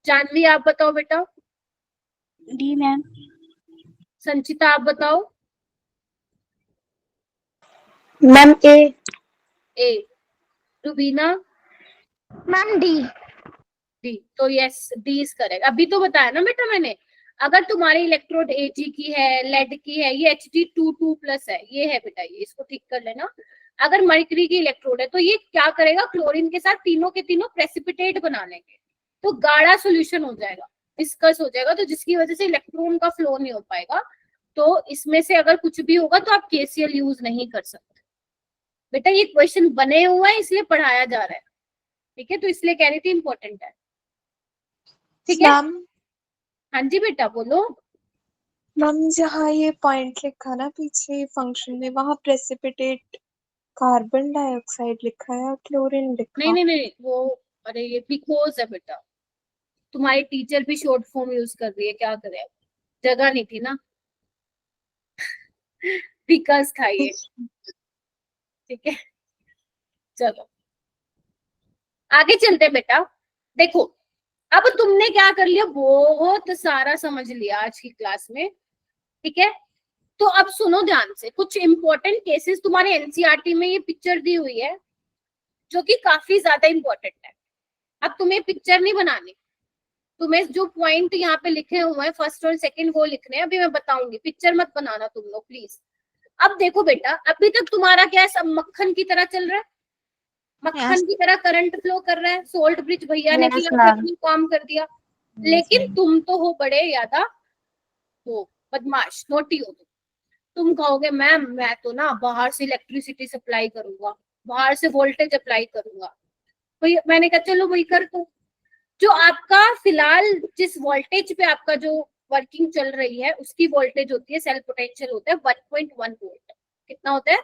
जानवी आप बताओ बेटा। D ma'am. संचिता आप बताओ। Ma'am A. A. Rubina? Ma'am D. D. तो यस, डी इज करेक्ट। अभी तो बताया ना बेटा मैंने, अगर तुम्हारी इलेक्ट्रोड Ag की है, लेड की है, ये Hg22+ है, ये है बेटा, ये इसको ठीक कर लेना। अगर मर्करी की इलेक्ट्रोड है तो ये क्या करेगा, क्लोरीन के साथ तीनों के तीनों प्रेसिपिटेट बना लेंगे, तो गाढ़ा सोल्यूशन हो जाएगा, डिस्कस हो जाएगा, तो जिसकी वजह से इलेक्ट्रॉन का फ्लो नहीं हो पाएगा। तो इसमें से अगर कुछ भी होगा तो आप KCl यूज नहीं कर सकते बेटा। ये क्वेश्चन बने हुए हैं इसलिए पढ़ाया जा रहा है, ठीक है, तो इसलिए कह रही थी इंपॉर्टेंट है, ठीक है। मैम। हाँ जी बेटा बोलो। मैम जहाँ ये पॉइंट लिखा ना पीछे फंक्शन में, वहाँ प्रेसिपिटेट कार्बन डाइऑक्साइड लिखा है और क्लोरीन लिखा। नहीं नहीं नहीं, वो अरे ये ग्लूकोज है बेटा, तुम्हारी टीचर भी शॉर्ट फॉर्म यूज कर रही है, क्या करे, जगह नहीं थी ना। विकास था ये, ठीक है। चलो आगे चलते बेटा। देखो अब तुमने क्या कर लिया, बहुत सारा समझ लिया आज की क्लास में, ठीक है। तो अब सुनो ध्यान से, कुछ इंपॉर्टेंट केसेस तुम्हारे NCERT में ये पिक्चर दी हुई है जो कि काफी ज्यादा इंपॉर्टेंट है। अब तुम्हें पिक्चर नहीं बनानी, तुम्हें जो पॉइंट यहाँ पे लिखे हुए हैं फर्स्ट और सेकंड वो लिखने हैं, अभी मैं बताऊंगी, पिक्चर मत बनाना तुम लोग प्लीज। अब देखो बेटा, अभी तक तुम्हारा क्या है, सब मक्खन की तरह चल रहा है, मक्खन की तरह करंट फ्लो कर रहा है, सोल्ट ब्रिज भैया ने Yes, किया, ma'am. अपनी काम कर दिया। लेकिन तुम तो हो बड़े ज्यादा हो बदमाश, नोटी हो तुम कहोगे मैम मैं तो ना बाहर से इलेक्ट्रिसिटी सप्लाई करूंगा, बाहर से वोल्टेज अप्लाई करूंगा। तो मैंने कहा चलो वही कर दो। जो आपका फिलहाल जिस वोल्टेज पे आपका जो वर्किंग चल रही है उसकी वोल्टेज होती है, सेल पोटेंशियल होता है 1.1 वोल्ट। कितना होता है?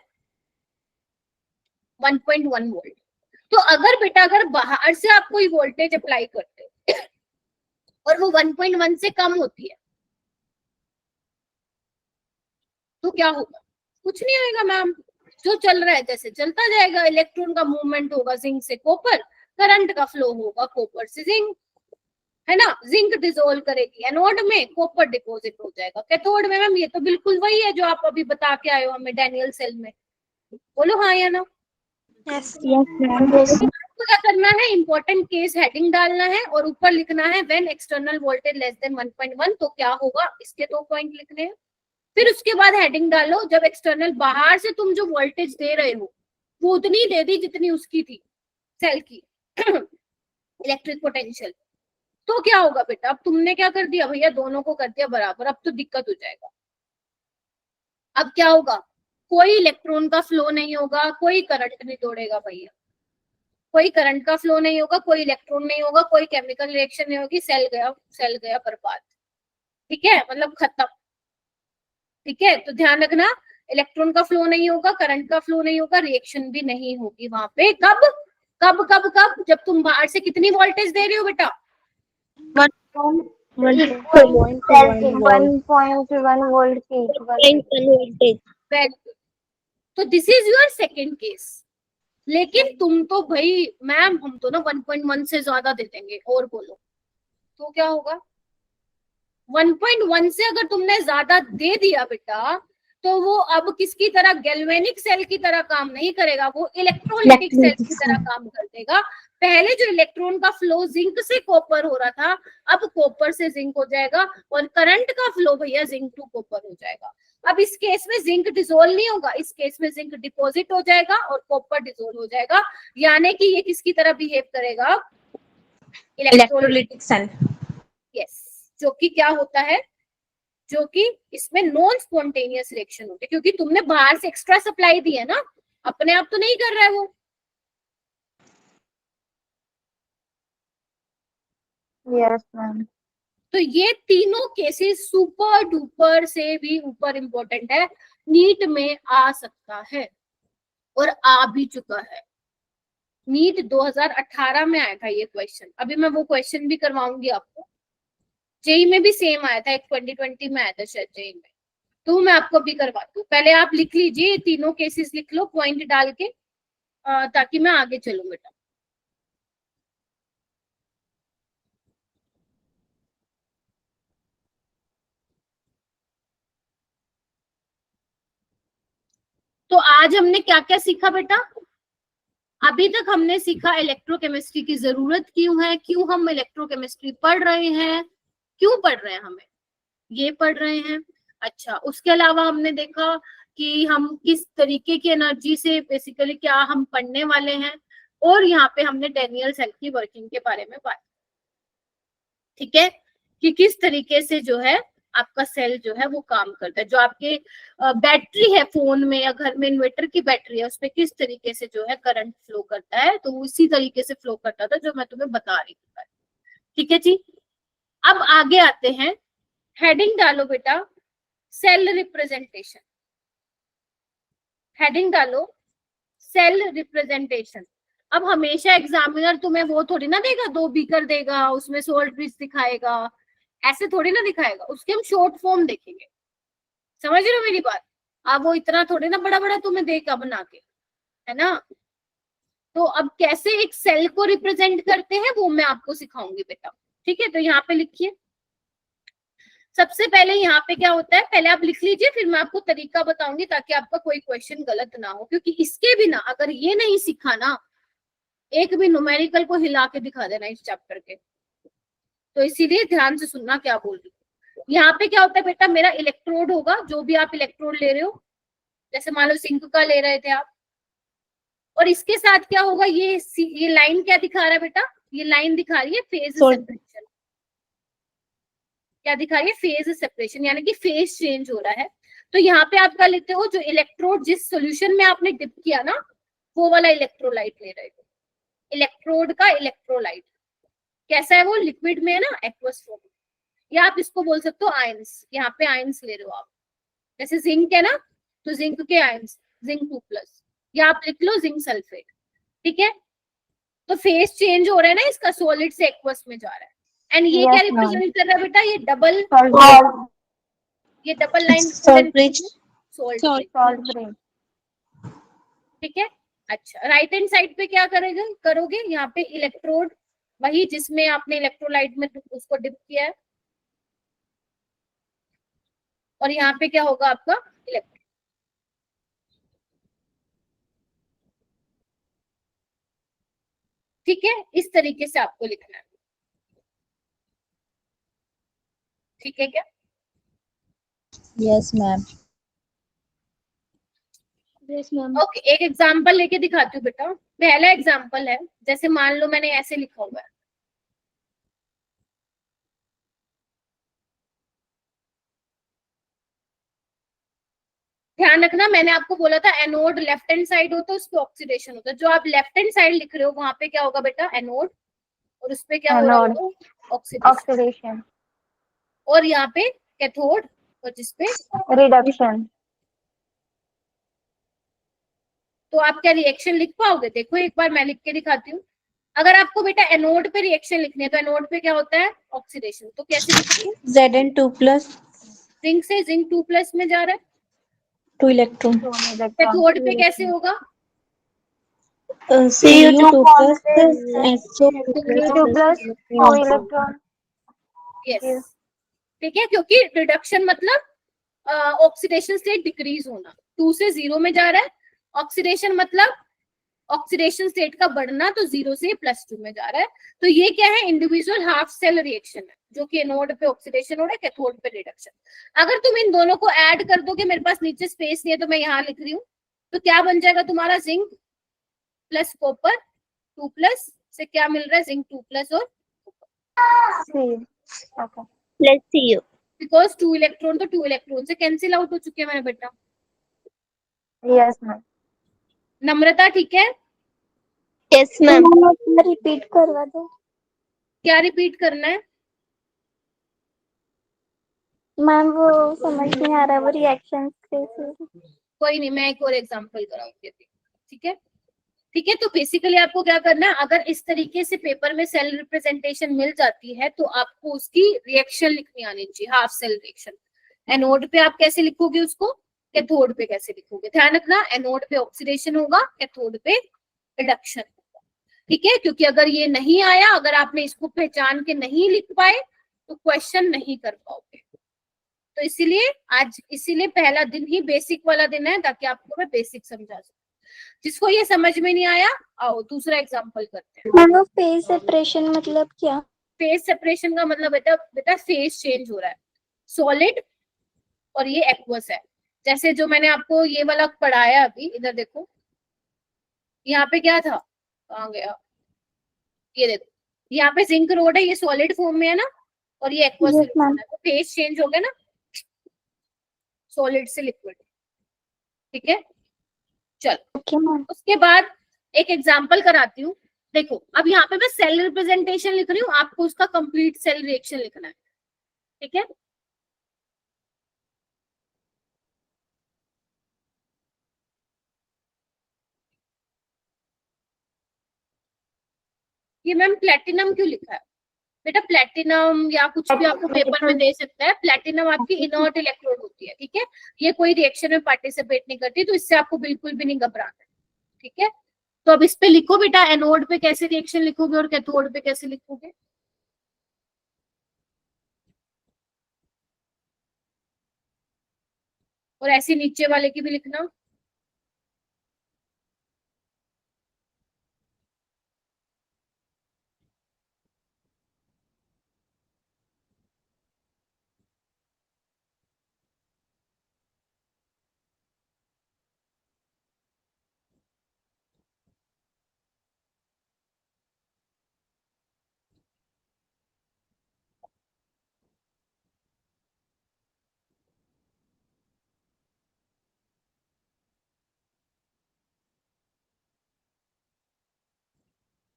1.1 वोल्ट। तो अगर बेटा अगर बाहर से आप कोई वोल्टेज अप्लाई करते हो और वो 1.1 से कम होती है तो क्या होगा? कुछ नहीं होगा मैम, जो चल रहा है जैसे चलता जाएगा, इलेक्ट्रॉन का मूवमेंट होगा जिंक से कॉपर, करंट का फ्लो होगा कॉपर से जिंक, है ना। जिंक डिसोल्व करेगी एनोड में, कॉपर डिपॉजिट हो जाएगा कैथोड में। मैम ये तो बिल्कुल वही है जो आप अभी बता के आए हो हमें डैनियल सेल में, बोलो हाँ या ना। Yes ma'am. तो क्या करना है, इंपॉर्टेंट केस हेडिंग डालना है और ऊपर लिखना है when external voltage less than 1.1, तो क्या होगा इसके 2 पॉइंट लिखने हैं। फिर उसके बाद हेडिंग डालो जब एक्सटर्नल बाहर से तुम जो वोल्टेज दे रहे हो वो उतनी दे दी जितनी उसकी थी सेल की इलेक्ट्रिक पोटेंशियल, तो क्या होगा बेटा? अब तुमने क्या कर दिया भैया, दोनों को कर दिया बराबर, अब तो दिक्कत हो जाएगा। अब क्या होगा, कोई इलेक्ट्रॉन का फ्लो नहीं होगा, कोई करंट नहीं दौड़ेगा भैया, कोई करंट का फ्लो नहीं होगा, कोई इलेक्ट्रॉन नहीं होगा, कोई केमिकल रिएक्शन नहीं होगी, सेल गया बर्बाद। ठीक है, मतलब खत्म। ठीक है, तो ध्यान रखना, इलेक्ट्रॉन का फ्लो नहीं होगा, करंट का फ्लो नहीं होगा, रिएक्शन भी नहीं होगी वहां पे। कब कब कब कब? जब तुम बाहर से कितनी वोल्टेज दे रहे हो बेटा? 1.1 वोल्ट की वेरी गुड। तो this is your second case. लेकिन तुम तो भाई मैम हम तो ना 1.1 से ज्यादा दे देंगे, और बोलो तो क्या होगा? 1.1 से अगर तुमने ज्यादा दे दिया बेटा तो वो अब किसकी तरह, गैल्वेनिक सेल की तरह काम नहीं करेगा, वो इलेक्ट्रोलाइटिक सेल की तरह काम कर देगा। पहले जो इलेक्ट्रॉन का फ्लो जिंक से कॉपर हो रहा था अब कॉपर से जिंक हो जाएगा, और करंट का फ्लो भैया जिंक टू कॉपर हो जाएगा। अब इस केस में जिंक डिसोल्व नहीं होगा, इस केस में जिंक डिपॉजिट हो जाएगा और कॉपर डिसोल्व हो जाएगा, यानी कि ये किसकी तरह बिहेव करेगा, इलेक्ट्रोलाइटिक सेल। यस, जो कि क्या होता है, जो कि इसमें नॉन स्पॉन्टेनियस रिएक्शन होती है, क्योंकि तुमने बाहर से एक्स्ट्रा सप्लाई दी है ना, अपने आप तो नहीं कर रहा है वो। Yes ma'am. तो ये तीनों केसेस सुपर डुपर से भी ऊपर इंपॉर्टेंट है, नीट में आ सकता है और आ भी चुका है। नीट 2018 में आया था ये क्वेश्चन, अभी मैं वो क्वेश्चन भी करवाऊंगी आपको। जेई में भी सेम आया था, एक 2020 में आया था शायद जेई में, तो मैं आपको भी करवाती हूँ। पहले आप लिख लीजिए, तीनों केसेस लिख लो पॉइंट डाल के, ताकि मैं आगे चलूं बेटा। तो आज हमने क्या क्या सीखा बेटा? अभी तक हमने सीखा इलेक्ट्रोकेमिस्ट्री की जरूरत क्यों है, क्यों हम इलेक्ट्रोकेमिस्ट्री पढ़ रहे हैं, क्यों पढ़ रहे हैं हमें ये पढ़ रहे हैं। अच्छा, उसके अलावा हमने देखा कि हम किस तरीके की एनर्जी से बेसिकली क्या हम पढ़ने वाले हैं, और यहाँ पे हमने डैनियल सेल की वर्किंग के बारे में बात। ठीक है, कि किस तरीके से जो है आपका सेल जो है वो काम करता है, जो आपके बैटरी है फोन में या घर में इन्वर्टर की बैटरी है उसपे किस तरीके से जो है करंट फ्लो करता है, तो उसी तरीके से फ्लो करता था जो मैं तुम्हें बता रही थी। ठीक है जी, अब आगे आते हैं, हेडिंग डालो बेटा सेल रिप्रेजेंटेशन, हेडिंग डालो सेल रिप्रेजेंटेशन। अब हमेशा एग्जामिनर तुम्हें वो थोड़ी ना देगा, 2 बीकर देगा उसमें सोल्ट ब्रिज दिखाएगा, ऐसे थोड़ी ना दिखाएगा, उसके हम शॉर्ट फॉर्म देखेंगे। समझ रहे हो मेरी बात? अब वो इतना थोड़ी ना बड़ा बड़ा तुम्हें देगा बना के, है ना। तो अब कैसे एक सेल को रिप्रेजेंट करते हैं वो मैं आपको सिखाऊंगी बेटा। ठीक है, तो यहाँ पे लिखिए। सबसे पहले यहाँ पे क्या होता है, पहले आप लिख लीजिए, फिर मैं आपको तरीका बताऊंगी ताकि आपका कोई क्वेश्चन गलत ना हो, क्योंकि इसके बिना अगर ये नहीं सीखा ना, एक भी न्यूमेरिकल को हिला के दिखा देना इस चैप्टर के, तो इसीलिए ध्यान से सुनना क्या बोल रही हूँ। यहाँ पे क्या होता है बेटा, मेरा इलेक्ट्रोड होगा, जो भी आप इलेक्ट्रोड ले रहे हो, जैसे मान लो जिंक का ले रहे थे आप, और इसके साथ क्या होगा, ये लाइन क्या दिखा रहा है बेटा, ये लाइन दिखा रही है फेज सेपरेशन। क्या दिखा रही है, फेज सेपरेशन, यानी कि फेज चेंज हो रहा है। तो यहाँ पे आप क्या लेते हो, जो इलेक्ट्रोड जिस सोल्यूशन में आपने डिप किया ना, वो वाला इलेक्ट्रोलाइट ले रहे हो। इलेक्ट्रोड का इलेक्ट्रोलाइट कैसा है, वो लिक्विड में है ना, एक्वस फॉर्म, या आप इसको बोल सकते हो आयंस, यहाँ पे आयंस ले रहे हो आप, जैसे जिंक है ना, तो जिंक के आयंस, जिंक 2+, या आप लिख लो जिंक सल्फेट, ठीक है। तो फेस चेंज हो रहा है ना इसका, सॉलिड से एक्वस में जा रहा है। एंड ये क्या Yes, ma'am. रिप्रेजेंट कर रहा है बेटा, ये डबल Salt, ये double line Salt bridge. Salt, salt bridge. ठीक है। अच्छा, राइट हैंड साइड पे क्या करोगे, यहाँ पे इलेक्ट्रोड, वही जिसमें आपने इलेक्ट्रोलाइट में उसको डिप किया है, और यहाँ पे क्या होगा आपका इलेक्ट्रोड, ठीक है। इस तरीके से आपको लिखना है, ठीक है क्या? Yes, ma'am. Yes, ma'am. Okay, एक एग्जांपल लेके दिखाती हूँ बेटा। पहला एग्जांपल है, जैसे मान लो मैंने ऐसे लिखा हुआ है, ध्यान रखना मैंने आपको बोला था एनोड लेफ्ट हैंड साइड होता है, उस पे ऑक्सीडेशन होता है। जो आप लेफ्ट हैंड साइड लिख रहे हो वहां पे क्या होगा बेटा, एनोड, और उस पे क्या हो रहा Anode. होगा, ऑक्सीडेशन। Oxidation. और यहाँ पे कैथोड, और जिसपे, Reduction. तो आप क्या रिएक्शन लिख पाओगे? देखो एक बार मैं लिख के दिखाती हूँ। अगर आपको बेटा एनोड पे रिएक्शन लिखने है तो एनोड पे क्या होता है, ऑक्सीडेशन, तो कैसे लिखोगे? Zn2 plus जिंक से जिंक 2+ में जा रहा है। 2 electron. कैथोड पे कैसे होगा? Cu2 plus SO2 Cu2 plus 2 electron. Yes, ठीक है, क्योंकि रिडक्शन मतलब ऑक्सीडेशन स्टेट डिक्रीज होना, 2 से 0 में जा रहा है। ऑक्सीडेशन मतलब ऑक्सीडेशन स्टेट का बढ़ना, तो 0 से +2 में जा रहा है। तो ये क्या है, इंडिविजुअल हाफ सेल रिएक्शन है, जो कि एनोड पे ऑक्सीडेशन हो रहा है, कैथोड पे रिडक्शन। अगर तुम इन दोनों को ऐड कर दोगे, मेरे पास नीचे स्पेस नहीं है तो मैं यहाँ लिख रही हूँ, तो क्या बन जाएगा तुम्हारा, जिंक प्लस कॉपर 2+ से क्या मिल रहा है, जिंक 2+ और Okay. Let's see you. Because 2 electron तो 2 इलेक्ट्रॉन से कैंसिल आउट हो चुके हैं मेरे बेटा। Yes, ma'am. नम्रता ठीक है? Yes, ma'am. रिपीट करवा दो क्या रिपीट करना है? मैम, वो समझ नहीं आ रहा, वो रिएक्शन कैसे? कोई नहीं, मैं एक और एग्जांपल कराऊंगी अभी, ठीक है। ठीक है, तो बेसिकली आपको क्या करना है, अगर इस तरीके से पेपर में सेल रिप्रेजेंटेशन मिल जाती है तो आपको उसकी रिएक्शन लिखनी आनी चाहिए, हाफ सेल रिएक्शन। एनोड पे आप कैसे लिखोगे उसको, कैथोड पे कैसे लिखोगे? ध्यान रखना, एनोड पे ऑक्सीडेशन होगा, कैथोड पे रिडक्शन होगा, ठीक है। क्योंकि अगर ये नहीं आया, अगर आपने इसको पहचान के नहीं लिख पाए तो क्वेश्चन नहीं कर पाओगे। तो इसीलिए पहला दिन ही बेसिक वाला दिन है, ताकि आपको मैं बेसिक समझा सकूं। जिसको ये समझ में नहीं आया, आओ दूसरा एग्जांपल करते हैं। मैम, वो फेज सेपरेशन मतलब क्या? फेज सेपरेशन का मतलब बेटा फेज चेंज हो रहा है, सॉलिड और ये एक्वस है। जैसे जो मैंने आपको ये वाला पढ़ाया अभी, इधर देखो, यहाँ पे क्या था, कहाँ गया, ये देखो, यहाँ पे जिंक रोड है, ये सॉलिड फॉर्म में है ना, और ये एक्वस Yes, ma'am. है, तो फेज चेंज हो गया ना, सॉलिड से लिक्विड, ठीक है। चलो Okay, ma'am. उसके बाद एक एग्जांपल कराती हूँ। देखो अब यहाँ पे मैं सेल रिप्रेजेंटेशन लिख रही हूँ, आपको उसका कंप्लीट सेल रिएक्शन लिखना है, ठीक है। ये मैम प्लेटिनम क्यों लिखा है बेटा? प्लेटिनम या कुछ भी आपको पेपर में दे सकता है। प्लेटिनम आपकी इनर्ट इलेक्ट्रोड होती है, ठीक है। ये कोई रिएक्शन में पार्टिसिपेट नहीं करती, तो इससे आपको बिल्कुल भी नहीं घबराना है, ठीक है। तो अब इस पे लिखो बेटा, एनोड पे कैसे रिएक्शन लिखोगे और कैथोड पे कैसे लिखोगे। और ऐसे नीचे वाले की भी लिखना।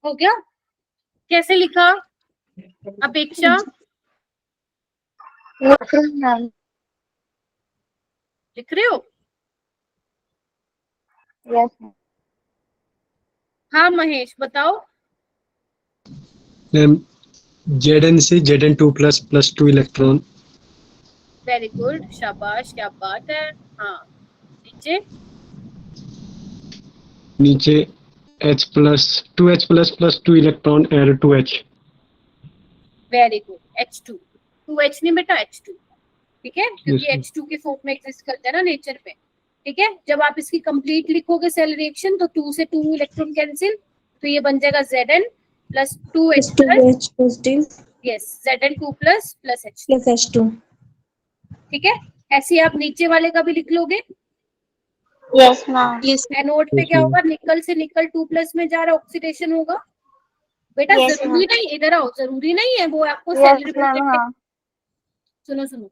हो गया? कैसे लिखा अपेक्षा? Ma'am. लिख रहे हो? Yes, ma'am. हाँ महेश बताओ। मैम Zn से Zn2 plus plus 2 electron. Very good, शाबाश, क्या बात है। हाँ, नीचे नीचे H plus 2H plus plus 2 electron add 2H। Very good, H2, 2H नहीं बेटा H2, ठीक है, क्योंकि Yes, H2 के फॉर्म में एग्जिस्ट करता है ना नेचर में, ठीक है। जब आप इसकी कंप्लीट लिखोगे सेल रिएक्शन तो 2 से 2 इलेक्ट्रॉन कैंसिल, तो ये बन जाएगा Zn plus 2H plus, H positive yes Zn2 plus plus H, plus H2। ठीक है। ऐसे ही आप नीचे वाले का भी लिख लोगे। Yes ma'am. एनोड पे क्या होगा, निकल से निकल 2 प्लस में जा रहा, ऑक्सीडेशन होगा। बेटा Yes, जरूरी ma'am. नहीं, इधर आओ, जरूरी नहीं है वो आपको यस सेल मैम। हाँ सुनो सुनो,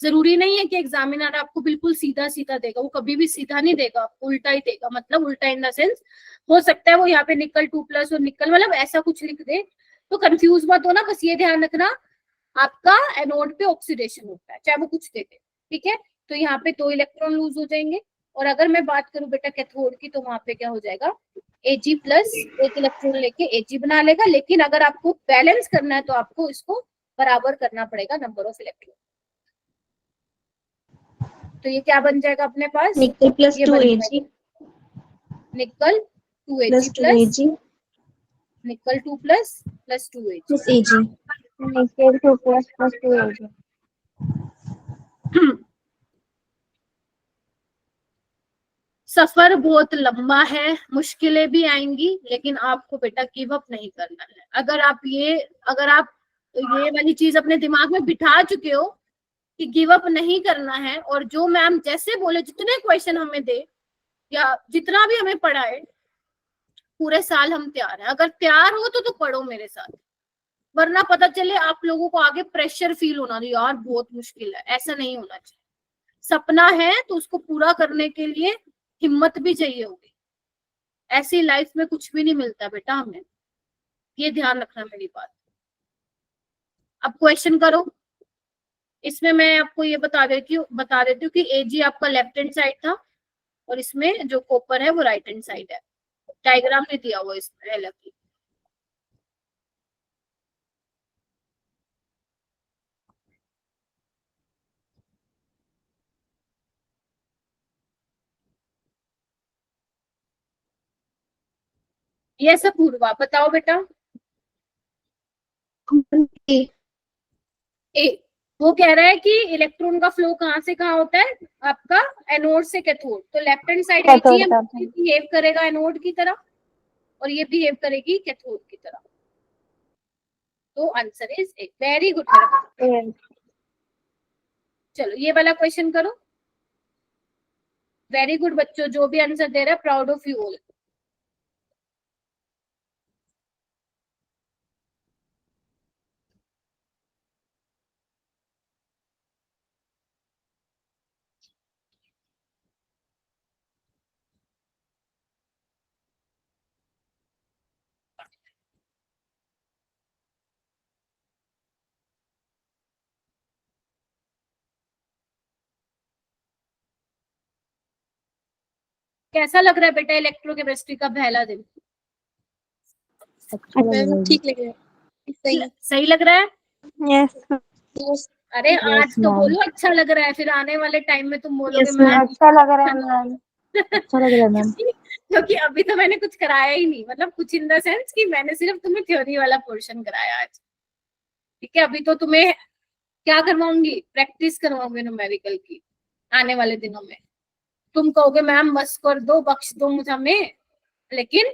जरूरी नहीं है कि एग्जामिनर आपको बिल्कुल सीधा सीधा देगा, वो कभी भी सीधा नहीं देगा, आपको उल्टा ही देगा। मतलब उल्टा इन द सेंस, हो सकता है वो यहाँ पे निकल 2 प्लस और निकल मतलब ऐसा कुछ लिख दे, तो कंफ्यूज मत हो ना, बस ये ध्यान रखना आपका एनोड पे ऑक्सीडेशन होता है चाहे वो कुछ दे दे, ठीक है। तो यहाँ पे 2 इलेक्ट्रॉन लूज हो जाएंगे। और अगर मैं बात करूं बेटा कैथोड की, तो वहां पे क्या हो जाएगा, Ag प्लस 1 इलेक्ट्रॉन लेके Ag बना लेगा। लेकिन अगर आपको बैलेंस करना है तो आपको इसको बराबर करना पड़ेगा नंबर ऑफ इलेक्ट्रॉन। तो ये क्या बन जाएगा अपने पास, निकल प्लस ये 2 बन Ag जाएगा निकल 2Ag प्लस 2 प्लस Ag निकल 2 plus plus 2Ag। Plus Ag। निकल 2 प्लस प्लस 2 Ag। सफर बहुत लंबा है, मुश्किलें भी आएंगी, लेकिन आपको बेटा गिव अप नहीं करना है। अगर आप ये वाली चीज अपने दिमाग में बिठा चुके हो कि गिव अप नहीं करना है, और जो मैम जैसे बोले जितने क्वेश्चन हमें दे या जितना भी हमें पढ़ाए, पूरे साल हम तैयार हैं। अगर तैयार हो तो पढ़ो मेरे साथ, वरना पता चले आप लोगों को आगे प्रेशर फील होना, तो यार बहुत मुश्किल है, ऐसा नहीं होना चाहिए। सपना है तो उसको पूरा करने के लिए हिम्मत भी चाहिए होगी। ऐसी लाइफ में कुछ भी नहीं मिलता बेटा हमें, ये ध्यान रखना मेरी बात। अब क्वेश्चन करो। इसमें मैं आपको ये बता देती हूँ कि Ag आपका लेफ्ट हैंड साइड था, और इसमें जो कॉपर है वो राइट हैंड साइड है। डायग्राम नहीं दिया हुआ इसमें अलग ही। ये सब पूर्वा बताओ बेटा। ए, वो कह रहा है कि इलेक्ट्रॉन का फ्लो कहाँ से कहाँ होता है, आपका एनोड से कैथोड। तो लेफ्ट हैंड साइड कैथोड का। बिहेव करेगा एनोड की तरह, और ये बिहेव करेगी कैथोड की तरह। तो answer is a. Very good. चलो ये वाला क्वेश्चन करो। वेरी गुड बच्चों, जो भी आंसर दे रहा है, प्राउड ऑफ यू ऑल। कैसा लग रहा है बेटा इलेक्ट्रोकेमिस्ट्री का पहला दिन? ठीक लग रहा है। सही लग रहा है? यस अरे आज तो ma'am. बोलो अच्छा लग रहा है, फिर आने वाले टाइम में तुम बोलोगे Yes, मैम अच्छा लग रहा है मैम। अच्छा लग रहा है मैम। क्योंकि अभी तो मैंने कुछ कराया ही नहीं, मतलब कुछ इन द सेंस कि मैंने सिर्फ तुम्हें थ्योरी वाला पोर्शन कराया आज, ठीक है। अभी तो तुम्हें क्या करवाऊंगी, प्रैक्टिस करवाऊंगी न्यूमेरिकल की आने वाले दिनों में। तुम कहोगे मैम बस कर दो, बख्श दो मुझे हमें, लेकिन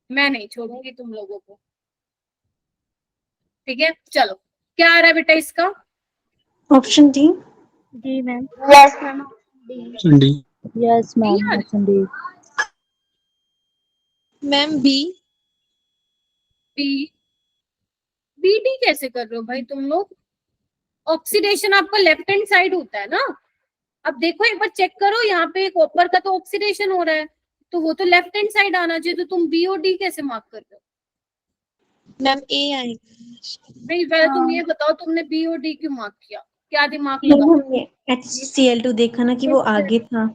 मैं नहीं छोड़ूंगी तुम लोगों को, ठीक है। चलो क्या आ रहा है बेटा इसका? Option D. जी ma'am. Yes ma'am. D. Yes ma'am, यार। Option D. Ma'am B. B, B D कैसे कर रहे हो भाई तुम लोग? ऑक्सीडेशन आपका लेफ्ट हैंड साइड होता है ना। अब देखो एक बार चेक करो, यहाँ पे कॉपर का तो ऑक्सीडेशन हो रहा है, तो वो तो लेफ्ट हैंड साइड आना चाहिए। तो तुम बी और डी कैसे मार्क कर रहे हो? मैम ए आएगा। नहीं पहले तुम ये बताओ, तुमने बी और डी क्यों मार्क किया, क्या दिमाग लगा? मैम हमने HgCl2 देखा ना कि वो आगे था।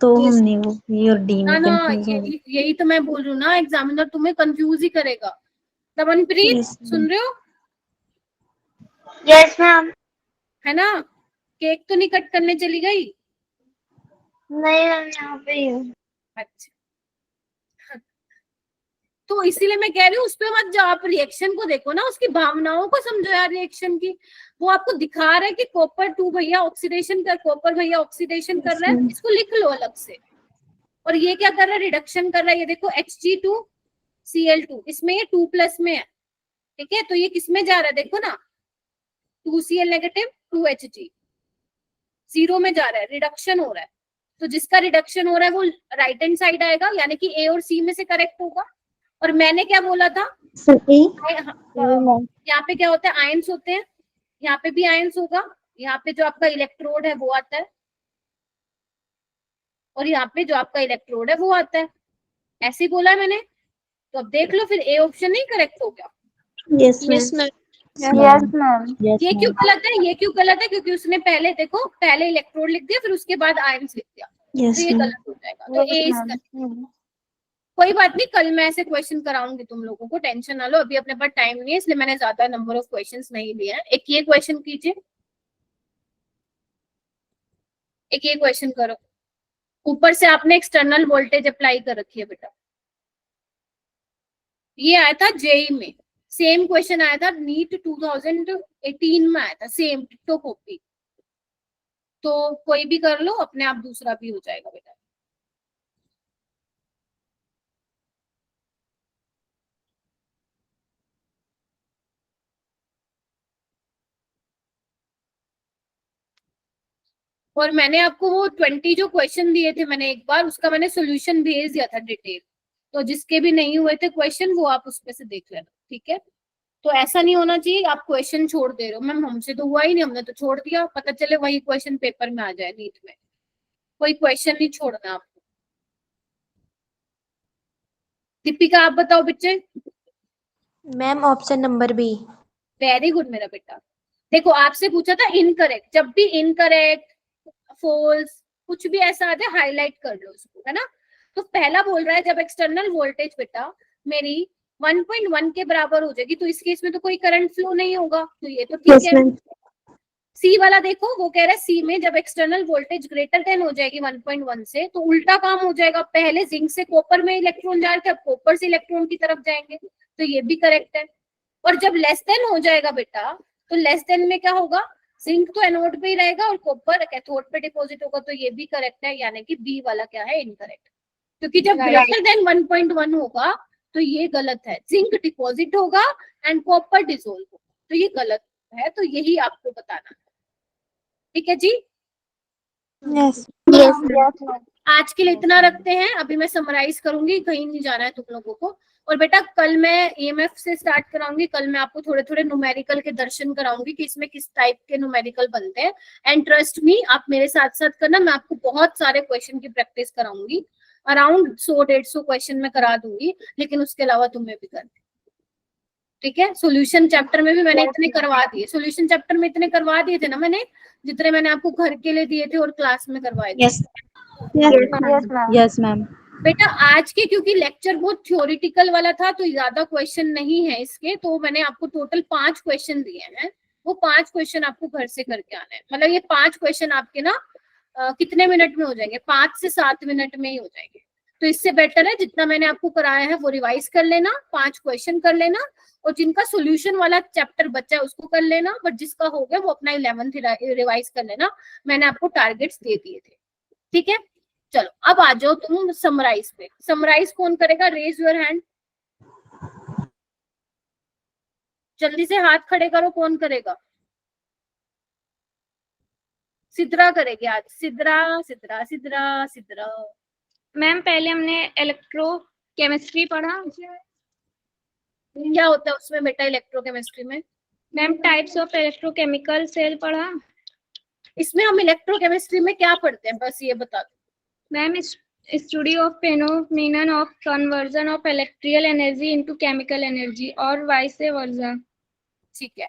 तो Yes. हमने वो बी और डी ना में ना, कंफ्यूज हो गए। यही तो मैं बोल रही हूँ ना, एग्जामिनर तुम्हें कंफ्यूज ही करेगा। रमनप्रीत Yes, सुन रहे हो, यस मैम। है ना? केक तो नहीं कट करने चली गई? नहीं मैम, यहाँ पे ही हूँ। अच्छा, तो इसीलिए मैं कह रही हूँ उस पे मत जाओ, आप रिएक्शन को देखो ना, उसकी भावनाओं को समझो यार रिएक्शन की। वो आपको दिखा रहा है कि कॉपर 2 भैया ऑक्सीडेशन कर, कॉपर भैया ऑक्सीडेशन कर रहा है, इसको लिख लो अलग से। और ये क्या कर रहा है, रिडक्शन कर रहा है। ये देखो Hg2Cl2, इसमें ये 2+ में है, ठीक है? तो ये किस में जा रहा है देखो ना, 2Cl नेगेटिव 2Hg, 0 में जा रहा है, रिडक्शन हो रहा है। तो जिसका रिडक्शन हो रहा है वो राइट हैंड साइड आएगा, यानी कि ए और सी में से करेक्ट होगा। और मैंने क्या बोला था, यहाँ पे क्या होता है, आयंस होते हैं, यहाँ पे भी आयंस होगा, यहाँ पे जो आपका इलेक्ट्रोड है वो आता है, और यहाँ पे जो आपका इलेक्ट्रोड है वो आता है। ऐसे ही बोला है मैंने। तो अब देख लो फिर, ए ऑप्शन नहीं करेक्ट हो गया? yes yes ma'am, ma'am. Yes ma'am. yes ये क्यों मैम, गलत है, ये क्यों गलत है? क्योंकि उसने पहले देखो, पहले इलेक्ट्रोड लिख दिया, फिर उसके बाद आयंस लिख दिया, yes तो ये मैम, गलत हो जाएगा। तो ए यस इसका, मैम। कोई बात नहीं, कल मैं ऐसे क्वेश्चन कराऊंगी तुम लोगों को, टेंशन ना लो। अभी अपने पास टाइम नहीं है, इसलिए मैंने ज्यादा नंबर ऑफ क्वेश्चंस नहीं लिए हैं। एक ये क्वेश्चन कीजिए, एक ये क्वेश्चन करो। ऊपर से आपने एक्सटर्नल वोल्टेज अप्लाई कर रखी है बेटा। ये आया था जेई में, सेम क्वेश्चन आया था नीट 2018 में आया था, सेम डिट्टो कॉपी। तो कोई भी कर लो, अपने आप दूसरा भी हो जाएगा बेटा। और मैंने आपको वो 20 जो क्वेश्चन दिए थे मैंने एक बार, उसका मैंने सोल्यूशन भेज दिया था डिटेल। तो जिसके भी नहीं हुए थे क्वेश्चन, वो आप उसमें से देख लेना, ठीक है? तो ऐसा नहीं होना चाहिए आप क्वेश्चन छोड़ दे रहे हो। मैम हमसे तो हुआ ही नहीं, हमने तो छोड़ दिया, पता चले वही क्वेश्चन पेपर में आ जाए नीट में। कोई क्वेश्चन नहीं छोड़ना आपको। दीपिका आप बताओ बच्चे। Ma'am option number B. Very good मेरा बेटा। देखो आपसे पूछा था इनकरेक्ट, जब भी इनकरेक्ट, फॉल्स, कुछ भी ऐसा आ जाए हाईलाइट कर लो उसको, है ना? तो पहला बोल रहा है जब एक्सटर्नल वोल्टेज बेटा मेरी 1.1 के बराबर हो जाएगी, तो इस केस में तो कोई करंट फ्लो नहीं होगा, तो ये तो ठीक है। सी वाला देखो, वो कह रहा है सी में जब एक्सटर्नल वोल्टेज ग्रेटर देन हो जाएगी 1.1 से, तो उल्टा काम हो जाएगा। पहले जिंक से कॉपर में इलेक्ट्रॉन जा रहे थे, अब कॉपर से इलेक्ट्रॉन की तरफ जाएंगे, तो ये भी करेक्ट है। और जब लेस देन हो जाएगा बेटा, तो लेस देन में क्या होगा, जिंक तो एनोड पे ही रहेगा और कॉपर कैथोड पे डिपॉजिट होगा, तो ये भी करेक्ट है। यानी कि बी वाला क्या है, इनकरेक्ट। क्योंकि जब ग्रेटर देन 1.1 होगा तो ये गलत है, जिंक डिपॉजिट होगा एंड कॉपर डिसोल्व होगा, तो ये गलत है। तो यही आपको बताना है, ठीक है जी? यस आज के लिए इतना रखते हैं, अभी मैं समराइज करूंगी, कहीं नहीं जाना है तुम लोगों को। और बेटा कल मैं ईएमएफ से स्टार्ट कराऊंगी, कल मैं आपको थोड़े थोड़े न्यूमेरिकल के दर्शन कराऊंगी कि इसमें किस टाइप के न्यूमेरिकल बनते हैं। एंड ट्रस्ट मी, आप मेरे साथ साथ करना, मैं आपको बहुत सारे क्वेश्चन की प्रैक्टिस कराऊंगी, अराउंड 100-150 क्वेश्चन में करा दूंगी, लेकिन उसके अलावा तुम्हें भी करना, ठीक है? सॉल्यूशन चैप्टर में भी मैंने इतने करवा दिए, सॉल्यूशन चैप्टर में इतने करवा दिए थे ना मैंने, जितने मैंने आपको घर के लिए दिए थे और क्लास में करवाए थे। yes मैम, बेटा आज के क्योंकि लेक्चर बहुत थ्योरेटिकल वाला था, तो ज्यादा क्वेश्चन नहीं है इसके, तो मैंने आपको टोटल 5 क्वेश्चन दिए हैं। वो 5 क्वेश्चन आपको घर से करके आना है। मतलब ये 5 क्वेश्चन आपके ना कितने मिनट में हो जाएंगे, 5 से 7 मिनट में ही हो जाएंगे। तो इससे बेटर है जितना मैंने आपको कराया है वो रिवाइज कर लेना, 5 क्वेश्चन कर लेना, और जिनका सोल्यूशन वाला चैप्टर बचा है उसको कर लेना, बट जिसका हो गया वो अपना 11th रिवाइज कर लेना। मैंने आपको टारगेट्स दे दिए थे, ठीक है? चलो अब आ जाओ तुम समराइज पे। समराइज कौन करेगा, रेज योर हैंड, जल्दी से हाथ खड़े करो, कौन करेगा? सिद्रा करेगी आज, सिद्रा सिद्रा सिद्रा सिद्रा। मैम पहले हमने इलेक्ट्रोकेमिस्ट्री पढ़ा। क्या होता है उसमें बेटा इलेक्ट्रोकेमिस्ट्री में? Ma'am types of electrochemical cell पढ़ा। इसमें हम इलेक्ट्रोकेमिस्ट्री में क्या पढ़ते हैं, बस ये बता दो। Ma'am study of phenomenon of conversion of electrical energy into chemical energy और वाइस वर्सा। ठीक है,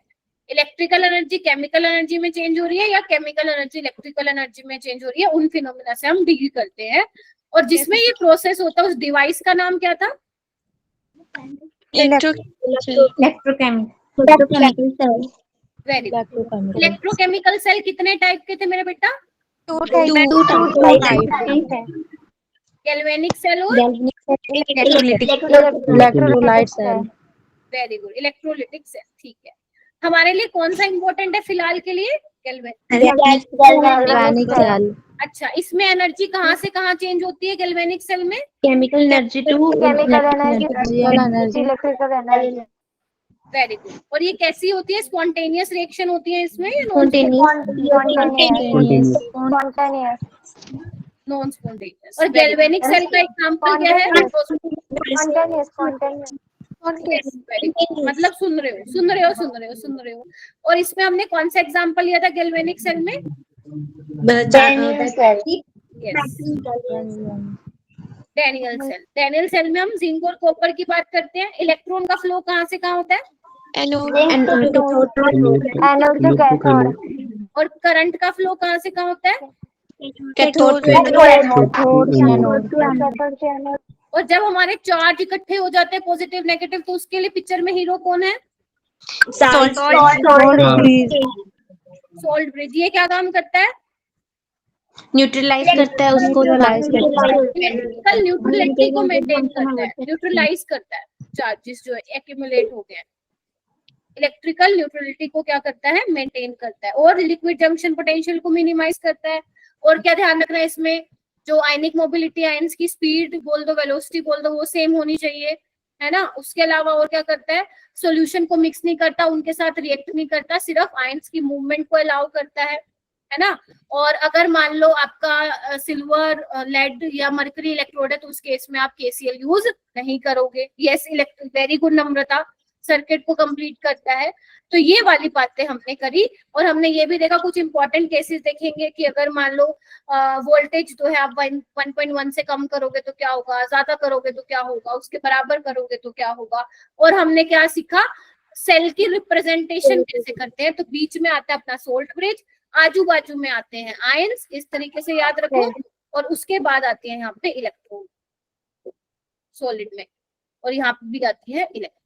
इलेक्ट्रिकल एनर्जी केमिकल एनर्जी में चेंज हो रही है या केमिकल एनर्जी इलेक्ट्रिकल एनर्जी में चेंज हो रही है, उन फिनोमिना से हम डील करते हैं। और जिसमें ये प्रोसेस होता है उस डिवाइस का नाम क्या था? Very good. इलेक्ट्रोकेमिकल सेल कितने टाइप के थे मेरे बेटा? गैल्वेनिक सेल और electrolyte cell. Very good, electrolytic cell. ठीक है, हमारे लिए कौन सा इंपॉर्टेंट है फिलहाल के लिए? Galvanic cell. अच्छा, इसमें एनर्जी कहाँ से कहाँ चेंज होती है गैल्वेनिक सेल में? Chemical energy to electrical energy. Very good. और ये कैसी होती है? स्पॉन्टेनियस रिएक्शन होती है इसमें या नॉन स्पॉन्टेनियस? और गैल्वेनिक सेल का एग्जांपल क्या है? Yes, very good. मतलब सुन रहे हो। और इसमें हमने कौन सा एग्जांपल लिया था गैल्वेनिक सेल में? Daniell cell. डैनियल सेल में हम जिंक और कॉपर की बात करते हैं। इलेक्ट्रॉन का फ्लो कहाँ से कहाँ होता है? और करंट का फ्लो कहाँ से कहाँ होता है? और जब हमारे चार्ज इकट्ठे हो जाते हैं पॉजिटिव नेगेटिव, तो उसके लिए पिक्चर में हीरो कौन है? Salt bridge. ये क्या काम करता है? न्यूट्रलाइज करता है उसको, इलेक्ट्रिकल न्यूट्रलिटी को मेंटेन करता है, न्यूट्रलाइज करता है चार्जेस जो एक्यूमुलेट हो गए हैं। इलेक्ट्रिकल न्यूट्रलिटी को क्या करता है? मेंटेन करता है। और लिक्विड जंक्शन पोटेंशियल को मिनिमाइज करता है। और क्या ध्यान रखना है इसमें? जो आयनिक मोबिलिटी, आयंस की स्पीड बोल दो, वेलोसिटी बोल दो, वो सेम होनी चाहिए, है ना। उसके अलावा और क्या करता है? सॉल्यूशन को मिक्स नहीं करता, उनके साथ रिएक्ट नहीं करता, सिर्फ आयंस की मूवमेंट को अलाउ करता है ना। और अगर मान लो आपका सिल्वर, लेड या मरकरी इलेक्ट्रोड है, तो उस केस में आप KCl यूज नहीं करोगे। यस, वेरी गुड नम्रता, सर्किट को कंप्लीट करता है। तो ये वाली बातें हमने करी। और हमने ये भी देखा, कुछ इंपॉर्टेंट केसेस देखेंगे कि अगर मान लो वोल्टेज जो है आप 1.1 से कम करोगे तो क्या होगा, ज्यादा करोगे तो क्या होगा, उसके बराबर करोगे तो क्या होगा। और हमने क्या सीखा? सेल की रिप्रेजेंटेशन कैसे करते हैं। तो बीच में आता है अपना सोल्ट ब्रिज, आजू बाजू में आते हैं आयंस, इस तरीके से याद रखो। और उसके बाद आती है यहाँ पे इलेक्ट्रॉन सॉलिड में, और यहाँ पे भी आती है इलेक्ट्रॉन।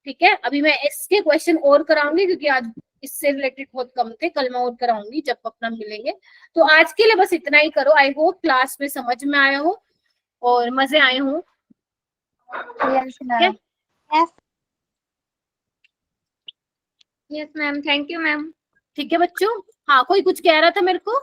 ठीक है, अभी मैं इसके क्वेश्चन और कराऊंगी क्योंकि आज इससे रिलेटेड बहुत कम थे, कल मैं और कराऊंगी जब अपना मिलेंगे। तो आज के लिए बस इतना ही करो। आई होप क्लास में समझ में आया हो और मजे आए हो। Yes ma'am, thank you ma'am. ठीक है बच्चों। हाँ, कोई कुछ कह रहा था मेरे को?